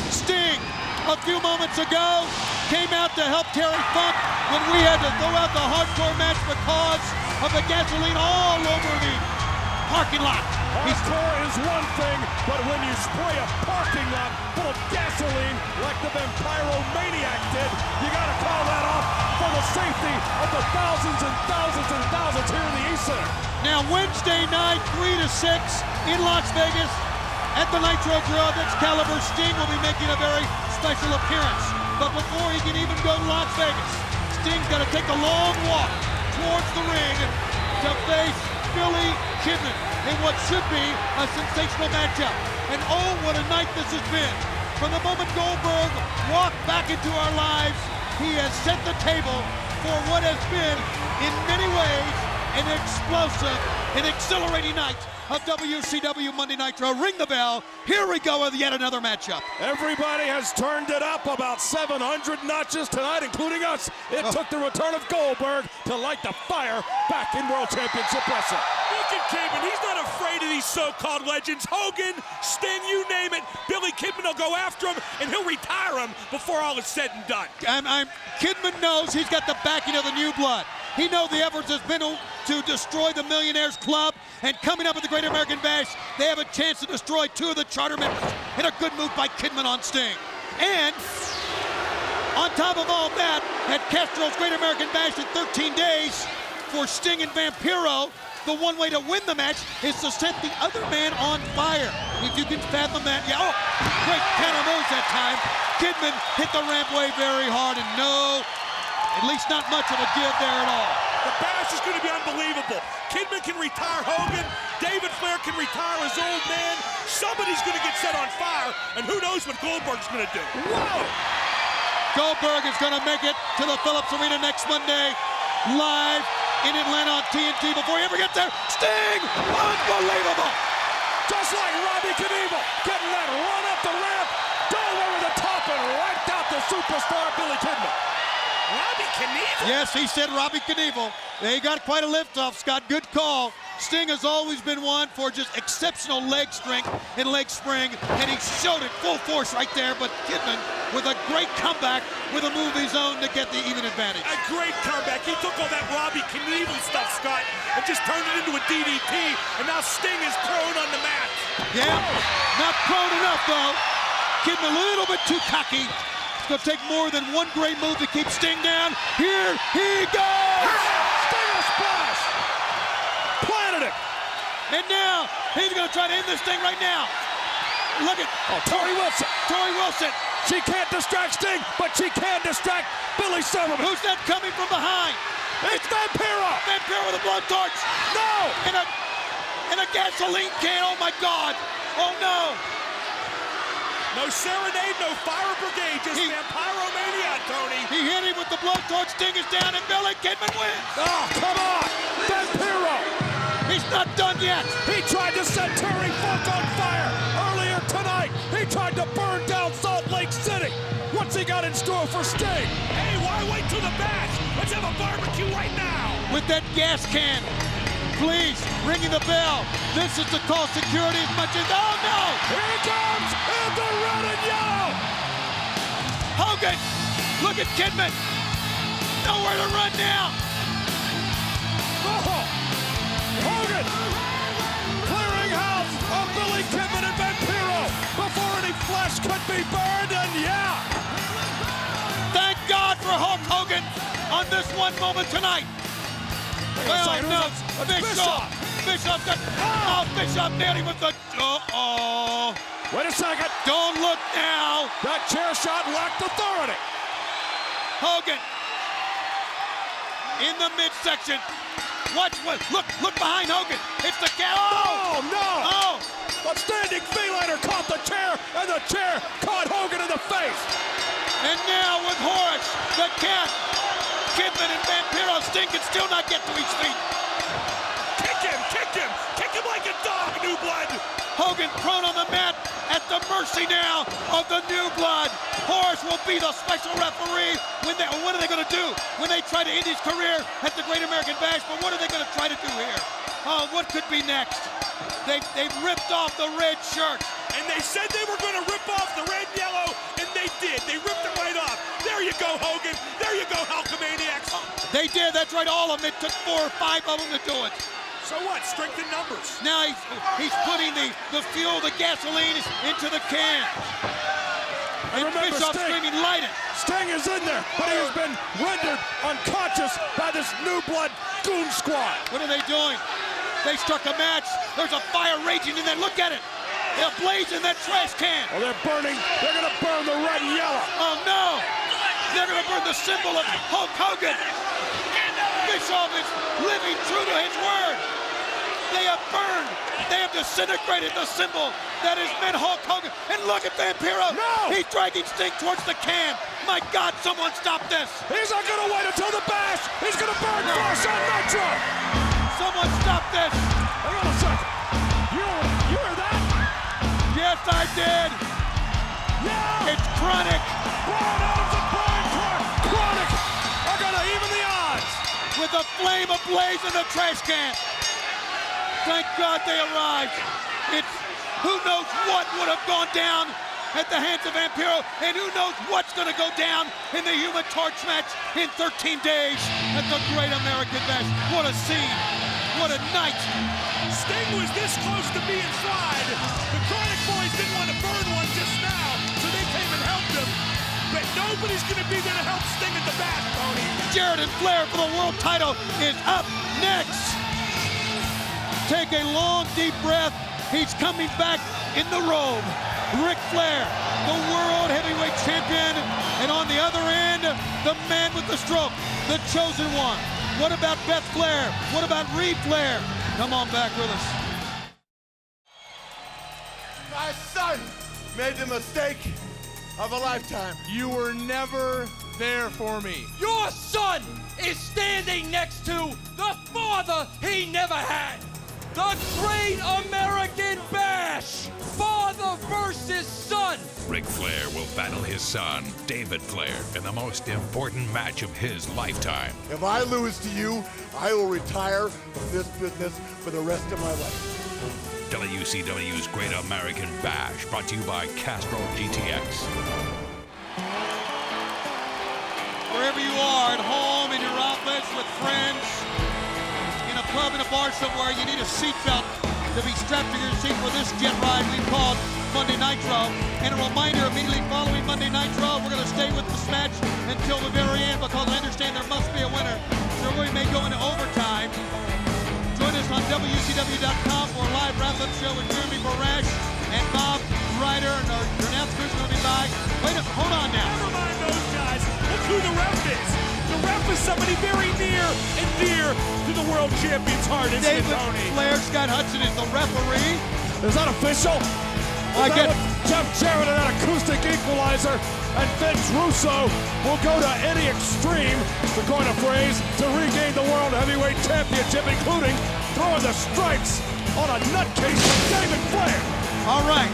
Speaker 3: Sting, a few moments ago, came out to help Terry Funk when we had to throw out the hardcore match because of the gasoline all over the parking lot.
Speaker 7: Hardcore is one thing, but when you spray a parking lot full of gasoline like the Vampiro Maniac did, you gotta call that off for the safety of the thousands and thousands and thousands here in the East Center.
Speaker 3: Now Wednesday night, 3 to 6 in Las Vegas at the Nitro Grill of Excalibur, Sting will be making a very special appearance. But before he can even go to Las Vegas, Sting's got to take a long walk towards the ring to face Billy Kidman in what should be a sensational matchup. And oh, what a night this has been. From the moment Goldberg walked back into our lives, he has set the table for what has been, in many ways, an explosive and exhilarating night of WCW Monday Nitro. Ring the bell. Here we go with yet another matchup.
Speaker 20: Everybody has turned it up about 700 notches tonight, including us. It took the return of Goldberg to light the fire back in World Championship Wrestling.
Speaker 4: Look at Kidman. He's not afraid of these so-called legends. Hogan, Sting, you name it. Billy Kidman will go after him, and he'll retire him before all is said and done.
Speaker 3: Kidman knows he's got the backing of the New Blood. He knows the efforts has been to destroy the Millionaires Club, and coming up with the Great American Bash, they have a chance to destroy two of the charter members, and a good move by Kidman on Sting. And on top of all that, at Castro's Great American Bash in 13 days for Sting and Vampiro, the one way to win the match is to set the other man on fire. If you can fathom that. Yeah, oh, great counter moves that time. Kidman hit the rampway very hard, and no, at least not much of a give there at all.
Speaker 4: The bash is going to be unbelievable. Kidman can retire Hogan. David Flair can retire his old man. Somebody's going to get set on fire, and who knows what Goldberg's going to do.
Speaker 3: Whoa! Goldberg is going to make it to the Phillips Arena next Monday, live in Atlanta on TNT. Before he ever gets there, Sting! Unbelievable!
Speaker 20: Just like Robbie Knievel, getting that run up the ramp, dove over the top and wiped out the superstar Billy Kidman.
Speaker 4: Robbie Knievel?
Speaker 3: Yes, he said Robbie Knievel. They got quite a lift-off, Scott. Good call. Sting has always been one for just exceptional leg strength and leg spring, and he showed it full force right there, but Kidman with a great comeback with a move of his own to get the even advantage.
Speaker 4: A great comeback. He took all that Robbie Knievel stuff, Scott, and just turned it into a DDT, and now Sting is prone on the mat.
Speaker 3: Yeah, not prone enough, though. Kidman a little bit too cocky. It's going to take more than one great move to keep Sting down. Here he goes!
Speaker 20: Stinger splash! Planted it!
Speaker 3: And now, he's going to try to end this thing right now. Look at
Speaker 20: Tori Wilson.
Speaker 3: Tori Wilson.
Speaker 20: She can't distract Sting, but she can distract Billy Silverman.
Speaker 3: Who's that coming from behind?
Speaker 20: It's Vampiro.
Speaker 3: Vampiro with a blowtorch.
Speaker 20: No!
Speaker 3: And a gasoline can. Oh, my God. Oh, no.
Speaker 4: No serenade, no fire brigade, just Vampiromania, Tony.
Speaker 3: He hit him with the blowtorch. Sting is down, and Billy Kidman wins.
Speaker 20: Oh, come on. Vampiro.
Speaker 3: He's not done yet.
Speaker 20: He tried to set Terry Funk on fire earlier tonight. He tried to burn down Salt Lake City. What's he got in store for Sting?
Speaker 4: Hey, why wait till the bash? Let's have a barbecue right now.
Speaker 3: With that gas can. Please, ringing the bell. This is to call security as much as, oh no!
Speaker 20: Here he comes in the red and yellow.
Speaker 3: Hogan, look at Kidman. Nowhere to run now.
Speaker 20: Oh, Hogan, clearing house of Billy Kidman and Vampiro before any flesh could be burned, and yeah.
Speaker 3: Thank God for Hulk Hogan on this one moment tonight. Well, no, Bischoff got, Bischoff nailed him with the,
Speaker 20: Wait a second.
Speaker 3: Don't look now.
Speaker 20: That chair shot lacked authority.
Speaker 3: Hogan in the midsection. Look behind Hogan. It's the cat.
Speaker 20: Oh, no.
Speaker 3: Oh.
Speaker 20: A standing feeliner caught the chair, and the chair caught Hogan in the face.
Speaker 3: And now with Horace, the cat, Kidman and Vampiro, Sting can still not get to his feet.
Speaker 4: Kick him like a dog, New Blood.
Speaker 3: Hogan prone on the mat at the mercy now of the New Blood. Horace will be the special referee. What are they going to do when they try to end his career at the Great American Bash? But what are they going to try to do here? Oh, what could be next? They've ripped off the red shirt.
Speaker 4: And they said they were going to rip off the red and yellow, and they did. They ripped it right off. There you go, Hogan. There you go, Hulkamaniacs.
Speaker 3: They did. That's right, all of them. It took 4 or 5 of them to do it.
Speaker 4: So what? Strength in numbers.
Speaker 3: Now he's putting the fuel, the gasoline into the can. And Bischoff screaming, light it.
Speaker 20: Sting is in there, but he has been rendered unconscious by this New Blood goon squad.
Speaker 3: What are they doing? They struck a match. There's a fire raging in there. Look at it. They're blazing that trash can.
Speaker 20: Oh, they're burning. They're going to burn the red and yellow.
Speaker 3: Oh, no. They're going to burn the symbol of Hulk Hogan. Bischoff is living true to his word. They have burned. They have disintegrated the symbol that has meant Hulk Hogan. And look at Vampiro.
Speaker 20: No!
Speaker 3: He's dragging Sting towards the can. My God, someone stop this.
Speaker 20: He's not going to wait until the bash. He's going to burn first on Nitro.
Speaker 3: Someone stop this.
Speaker 20: Hang on a second.
Speaker 7: did. Yeah. It's Chronic.
Speaker 20: Brian Adams and Brian Clark. Chronic are gonna even the odds.
Speaker 7: With a flame ablaze in the trash can. Thank God they arrived. It's who knows what would have gone down at the hands of Vampiro, and who knows what's going to go down in the Human Torch match in 13 days at the Great American Bash. What a scene. What a night.
Speaker 4: Sting was this close to being fried. The Chronic boys didn't want to burn one just now, so they came and helped him. But nobody's going to be there to help Sting at the back, Tony.
Speaker 7: Jarrett and Flair for the world title is up next. Take a long, deep breath. He's coming back in the robe. Ric Flair, the world heavyweight champion. And on the other end, the man with the stroke, the chosen one. What about Beth Flair? What about Ric Flair? Come on back with us.
Speaker 8: My son made the mistake of a lifetime.
Speaker 2: You were never there for me.
Speaker 1: Your son is standing next to the father he never had. The Great American Bash. Father versus son.
Speaker 13: Ric Flair will battle his son, David Flair, in the most important match of his lifetime.
Speaker 8: If I lose to you, I will retire from this business for the rest of my life.
Speaker 13: WCW's Great American Bash, brought to you by Castro GTX.
Speaker 7: Wherever you are, at home, in your office, with friends, in a pub, in a bar somewhere, you need a seatbelt to be strapped to your seat for this jet ride we've called Monday Nitro. And a reminder, immediately following Monday Nitro, we're going to stay with this match until the very end, because I understand there must be a winner. So we may go into overtime. Join us on WCW.com for a live wrap-up show with Jeremy Barash and Bob Ryder, and our announce crew's going to be by. Wait a minute, hold on now.
Speaker 4: Never mind those guys. Look who the ref is. The ref is somebody very near and dear to the world champion's heart, isn't it,
Speaker 7: David
Speaker 4: Tony?
Speaker 7: Flair, Scott Hudson is the referee.
Speaker 20: Is that official?
Speaker 7: I get
Speaker 20: Jeff Jarrett and that acoustic equalizer, and Vince Russo will go to any extreme, to coin a phrase, to regain the World Heavyweight Championship, including throwing the stripes on a nutcase like David Flair.
Speaker 7: All right,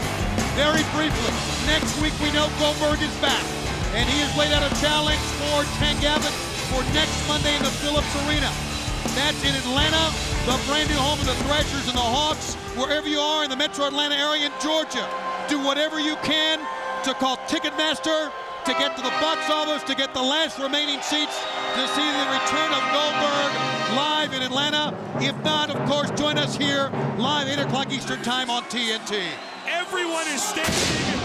Speaker 7: very briefly, next week we know Goldberg is back, and he has laid out a challenge for Tank Abbott for next Monday in the Phillips Arena. That's in Atlanta, the brand new home of the Thrashers and the Hawks. Wherever you are in the metro Atlanta area in Georgia, do whatever you can to call Ticketmaster, to get to the box office, to get the last remaining seats, to see the return of Goldberg live in Atlanta. If not, of course, join us here live 8 o'clock Eastern time on TNT.
Speaker 4: Everyone is standing.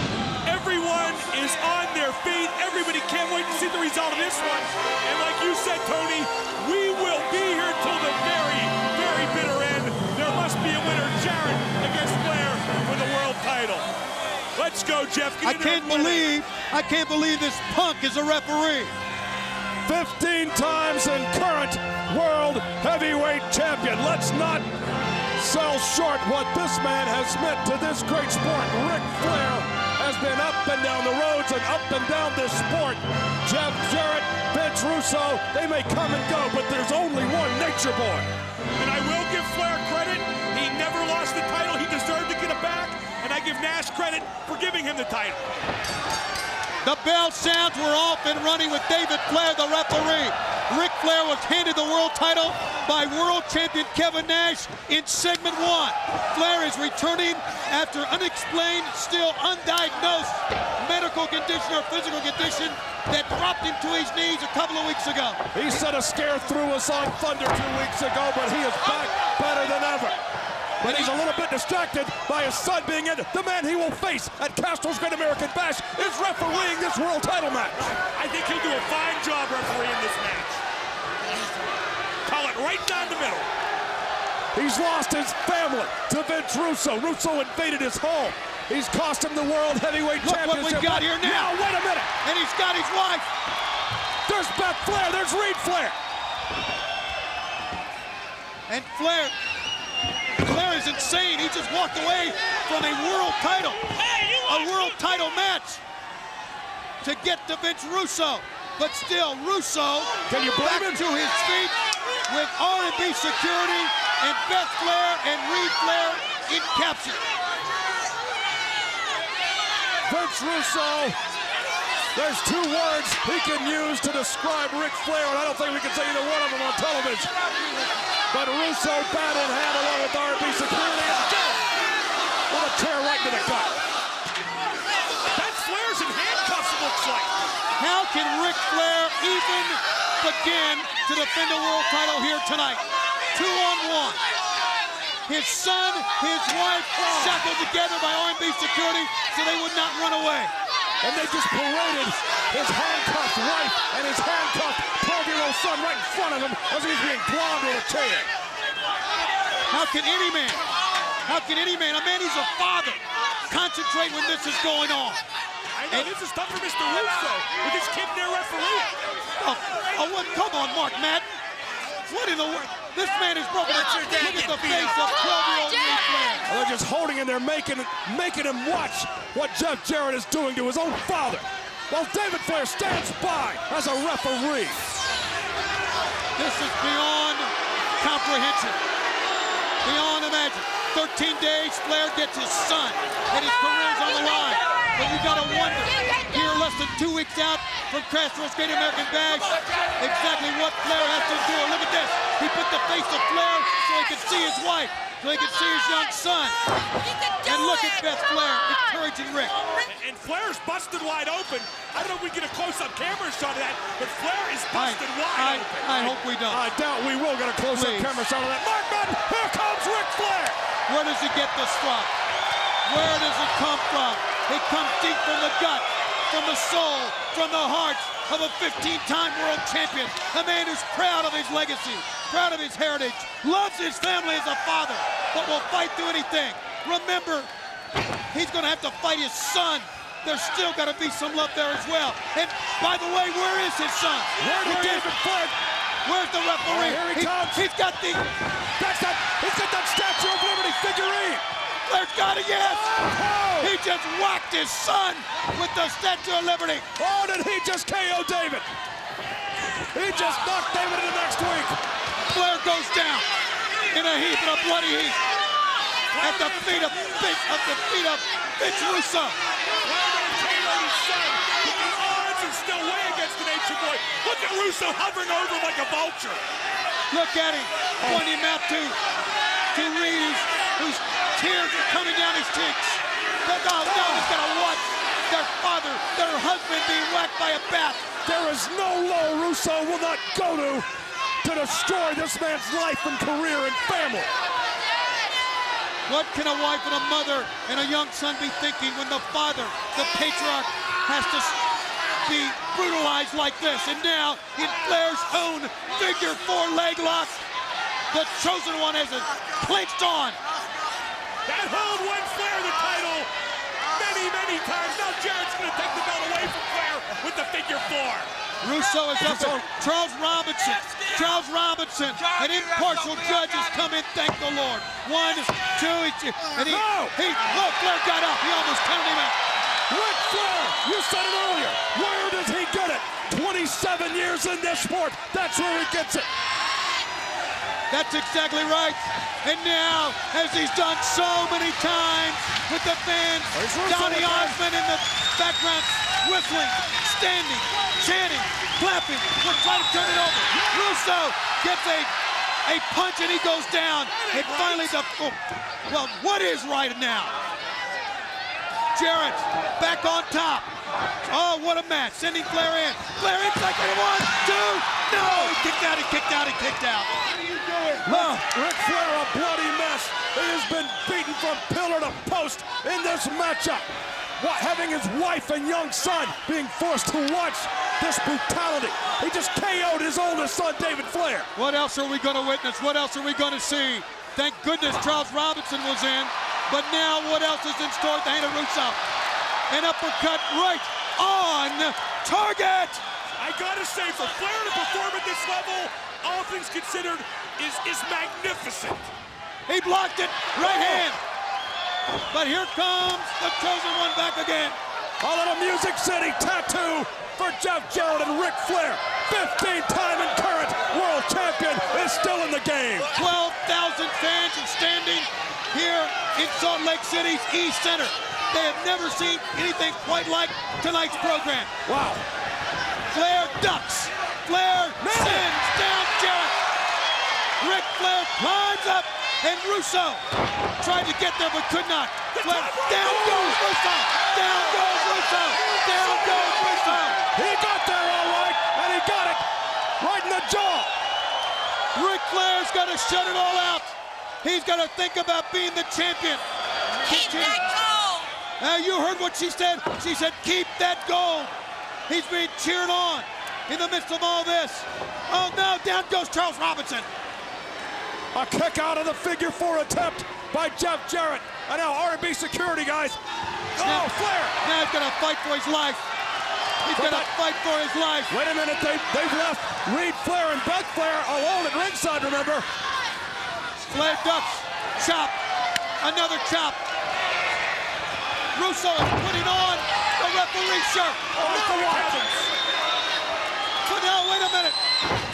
Speaker 4: Everyone is on their feet. Everybody can't wait to see the result of this one. And like you said, Tony, we will be here till the very, very bitter end. There must be a winner, Jarrett against Flair for the world title. Let's go, Jeff.
Speaker 7: I can't believe this punk is a referee.
Speaker 20: 15 times in current world heavyweight champion. Let's not sell short what this man has meant to this great sport. Ric Flair has been up and down the roads and up and down this sport. Jeff Jarrett, Vince Russo, they may come and go, but there's only one Nature Boy.
Speaker 4: And I will give Flair credit. He never lost the title. He deserved to get it back. And I give Nash credit for giving him the title.
Speaker 7: The bell sounds. We're off and running with David Flair, the referee. Ric Flair was handed the world title by world champion Kevin Nash in segment 1. Flair is returning after unexplained, still undiagnosed medical condition or physical condition that dropped him to his knees a couple of weeks ago.
Speaker 20: He set a scare through us on Thunder 2 weeks ago, but he is back better than ever. But he's a little bit distracted by his son being in. The man he will face at Castro's Great American Bash is refereeing this world title match.
Speaker 4: I think he'll do a fine job refereeing this match. Call it right down the middle.
Speaker 20: He's lost his family to Vince Russo. Russo invaded his home. He's cost him the World Heavyweight Championship.
Speaker 7: Look what we got here now.
Speaker 20: Wait a minute.
Speaker 7: And he's got his wife.
Speaker 20: There's Beth Flair. There's Ric Flair.
Speaker 7: And Flair is insane. He just walked away from a world title. A world title match to get to Vince Russo. But still, Russo back to his feet with R&B security and Beth Flair and Ric Flair in capture.
Speaker 20: Vince Russo, there's two words he can use to describe Ric Flair, and I don't think we can say either one of them on television. But Russo, bat in hand, along with R&B security, with a tear right into the gut.
Speaker 4: That's Flair's in handcuffs, it looks like.
Speaker 3: How can Ric Flair even begin to defend the world title here tonight? 2-on-1. His son, his wife, shackled together by R&B security so they would not run away.
Speaker 20: And they just paraded his handcuffed wife and his handcuffed 12-year-old son right in front of him as he's being glommed with a chair.
Speaker 3: How can any man, a man who's a father, concentrate when this is going on?
Speaker 4: I know, this is tough for Mr. Russo with his kid there referee.
Speaker 3: Come on, Mark Madden. What in the world? This man is broken. Look at the face of 12-year-old Ric Flair.
Speaker 20: Well, they're just holding him there, making him watch what Jeff Jarrett is doing to his own father, while David Flair stands by as a referee.
Speaker 3: This is beyond comprehension, beyond imagine. 13 days, Flair gets his son, and his career's on the line. But you gotta wonder, here less than 2 weeks out from Castro's Great American Bash, exactly what Flair has to do. Look at this. He put the face of Flair so he could see his wife, so he could see his young son. And look at Beth Flair encouraging Rick.
Speaker 4: And Flair's busted wide open. I don't know if we get a close-up camera shot of that, but Flair is busted wide open.
Speaker 3: I hope we don't.
Speaker 20: I doubt we will get a close-up camera shot of that. Mark Madden, here comes Ric Flair.
Speaker 3: Where does he get this from? Where does it come from? It comes deep from the gut, from the soul, from the heart of a 15-time world champion. A man who's proud of his legacy, proud of his heritage, loves his family as a father, but will fight through anything. Remember, he's going to have to fight his son. There's still got to be some love there as well. And by the way, where is his son? Where's the referee?
Speaker 20: Here he comes.
Speaker 3: He's got the...
Speaker 20: He's got that Statue of Liberty figurine.
Speaker 3: Flair's got it, yes!
Speaker 20: Oh.
Speaker 3: He just whacked his son with the Statue of Liberty.
Speaker 20: Oh, did he just KO David? He just knocked David into next week.
Speaker 3: Flair goes down in a heap, in a bloody heap, at the feet of Vince Russo.
Speaker 4: Still way against the Nature Boy. Look at Russo hovering over like a vulture.
Speaker 3: Look at him, pointing him out to Reed, whose tears are coming down his cheeks. But no, he's got to watch their father, their husband being whacked by a bat.
Speaker 20: There is no low Russo will not go to destroy this man's life and career and family.
Speaker 3: What can a wife and a mother and a young son be thinking when the father, the patriarch, has to be brutalized like this? And now, in Flair's own figure 4 leg lock, the chosen one has it clinched on.
Speaker 4: That hold won Flair the title many times. Now Jarrett's going to take the belt away from Flair with the figure 4.
Speaker 3: Russo is up there. Charles Robinson, an impartial judge, has come in, thank the Lord. 1, 2, and Flair got up. He almost counted him out.
Speaker 20: Ric Flair, you said it earlier. Where does he get it? 27 years in this sport. That's where he gets it.
Speaker 3: That's exactly right. And now, as he's done so many times with the fans, Donny Osmond in the background, whistling, standing, chanting, clapping, we're trying to turn it over. Russo gets a punch and he goes down. And finally well, what is right now? Jarrett back on top. Oh, what a match. Sending Flair in. Flair inside. 1, 2. No! He kicked out.
Speaker 20: Ric Flair, a bloody mess. He has been beaten from pillar to post in this matchup. Having his wife and young son being forced to watch this brutality. He just KO'd his oldest son, David Flair.
Speaker 3: What else are we going to witness? What else are we going to see? Thank goodness Charles Robinson was in. But now what else is in store at the hand of Russo? An uppercut right on target.
Speaker 4: I gotta say, for Flair to perform at this level, all things considered, is magnificent.
Speaker 3: He blocked it, right hand. But here comes the chosen one back again.
Speaker 20: A little Music City tattoo for Jeff Jarrett and Ric Flair. 15-time and current world champion is still in the game.
Speaker 3: 12,000 fans are standing here in Salt Lake City's East Center. They have never seen anything quite like tonight's program.
Speaker 20: Wow.
Speaker 3: Flair ducks. Flair sends down Jarrett. Ric Flair climbs up, and Russo tried to get there but could not. Flair, down goes Russo. Down goes Russo. Down goes Russo.
Speaker 20: He got there all right, and he got it right in the jaw.
Speaker 3: Ric Flair's got to shut it all out. He's got to think about being the champion. Keep that gold. Now you heard what she said. She said, keep that gold. He's being cheered on in the midst of all this. Oh no, down goes Charles Robinson.
Speaker 20: A kick out of the figure 4 attempt by Jeff Jarrett. And now R&B security, guys. Oh, Flair.
Speaker 3: Now he's gonna fight for his life. He's gonna fight for his life.
Speaker 20: Wait a minute, they've left Reed Flair and Beth Flair alone at ringside, remember?
Speaker 3: Flair ducks, chop, another chop. Russo is putting on the referee shirt.
Speaker 20: Oh, no, Watkins.
Speaker 3: But now, wait a minute.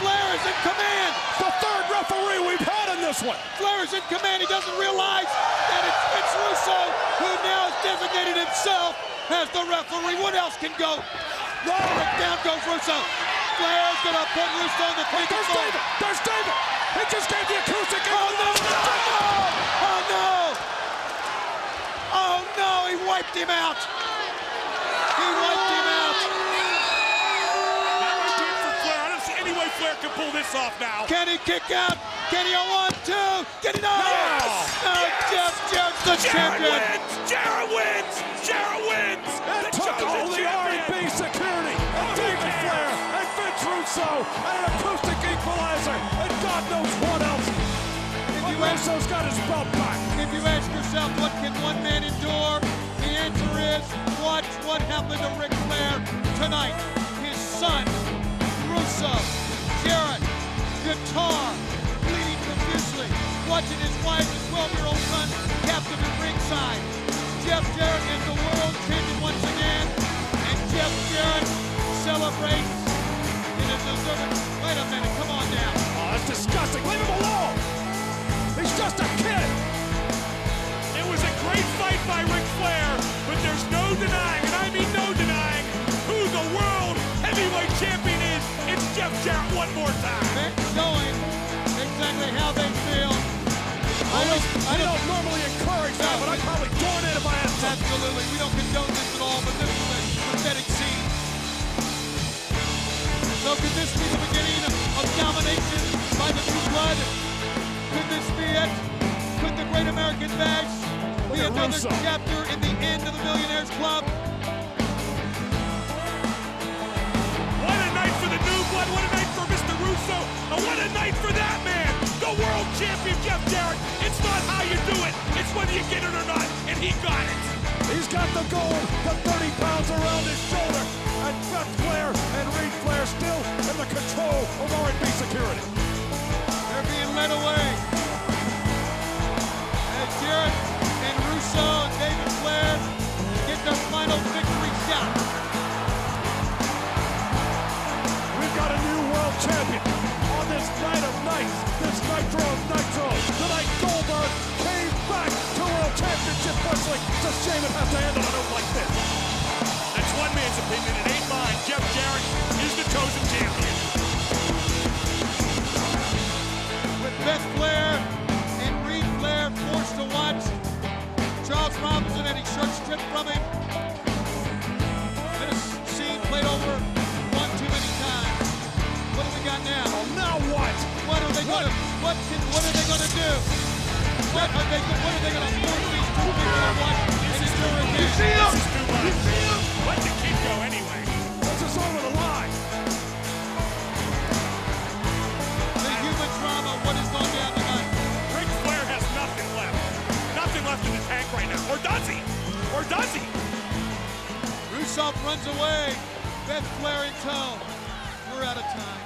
Speaker 3: Flair is in command.
Speaker 20: The third referee we've had in this one.
Speaker 3: Flair is in command. He doesn't realize that it's Vince Russo who now has designated himself as the referee. What else can go? Down goes Russo. Flair's gonna put Russo in the figure.
Speaker 20: There's David. There's David. He just gave the acoustic.
Speaker 3: Oh no! Oh no! Oh no! He wiped him out. He wiped him out.
Speaker 4: Any way Flair can pull this off now.
Speaker 3: Can he kick out? Can he on 1, 2? Can he not?
Speaker 4: Yes!
Speaker 3: No, Jeff Jarrett's the champion.
Speaker 4: Jarrett wins! Jarrett wins!
Speaker 20: It took all the R&B security, and David Flair, and Vince Russo, and an acoustic equalizer, and God knows what else. Russo's got his belt back.
Speaker 3: If you ask yourself, what can one man endure? The answer is, watch what happened to Ric Flair tonight. His son, Russo, Jarrett, guitar, bleeding profusely, watching his wife and 12-year-old son captive at ringside. Jeff Jarrett is the world champion once again, and Jeff Jarrett celebrates in a deserved... Wait a minute, come on now.
Speaker 20: Oh, that's disgusting. Leave him alone. He's just a kid.
Speaker 4: It was a great fight by Ric Flair, but there's no denying, and I mean no denying, who the world heavyweight champion is. It's Jeff Jarrett one more time.
Speaker 3: They're showing exactly how they feel.
Speaker 20: I don't normally encourage that, but I'd probably join in if I had to.
Speaker 3: Absolutely. We don't condone this at all, but this is a pathetic scene. So could this be the beginning of domination by the New Blood? Could this be it? Could the Great American Bash be another chapter in the end of the Millionaires Club?
Speaker 4: What a night for the New Blood. What a night for Mr. Russo. And what a night for that man, the world champion Jeff Jarrett. It's not how you do it. It's whether you get it or not. And he got it.
Speaker 20: He's got the gold, the 30 pounds around his shoulder. And Beth Flair and Reed Flair still in the control of R&B security.
Speaker 3: They're being led away. As Jarrett and Russo and David Flair get their final victory shot.
Speaker 20: We've got a new world champion on this night of nights, this Nitro of Nitros. Tonight, Goldberg came back to World Championship Wrestling. It's a shame it has to end on a note like this.
Speaker 4: That's one man's opinion. It ain't mine. Jeff Jarrett is the chosen champion.
Speaker 3: With Beth Flair and Reed Flair forced to watch Charles Robinson and his shirt stripped from him. This scene played over one too many times. What do we got now?
Speaker 20: Oh, now what?
Speaker 3: What are they going to? What are they going to do? What are they going to force these two people to watch and endure again?
Speaker 4: You see him? You see him? Let the kid go anyway.
Speaker 20: This is over the line.
Speaker 3: The human drama, what has gone down tonight?
Speaker 4: Ric Flair has nothing left. Nothing left in the tank right now. Or does he? Or does he?
Speaker 3: Russo runs away. Beth Flair in tow. We're out of time.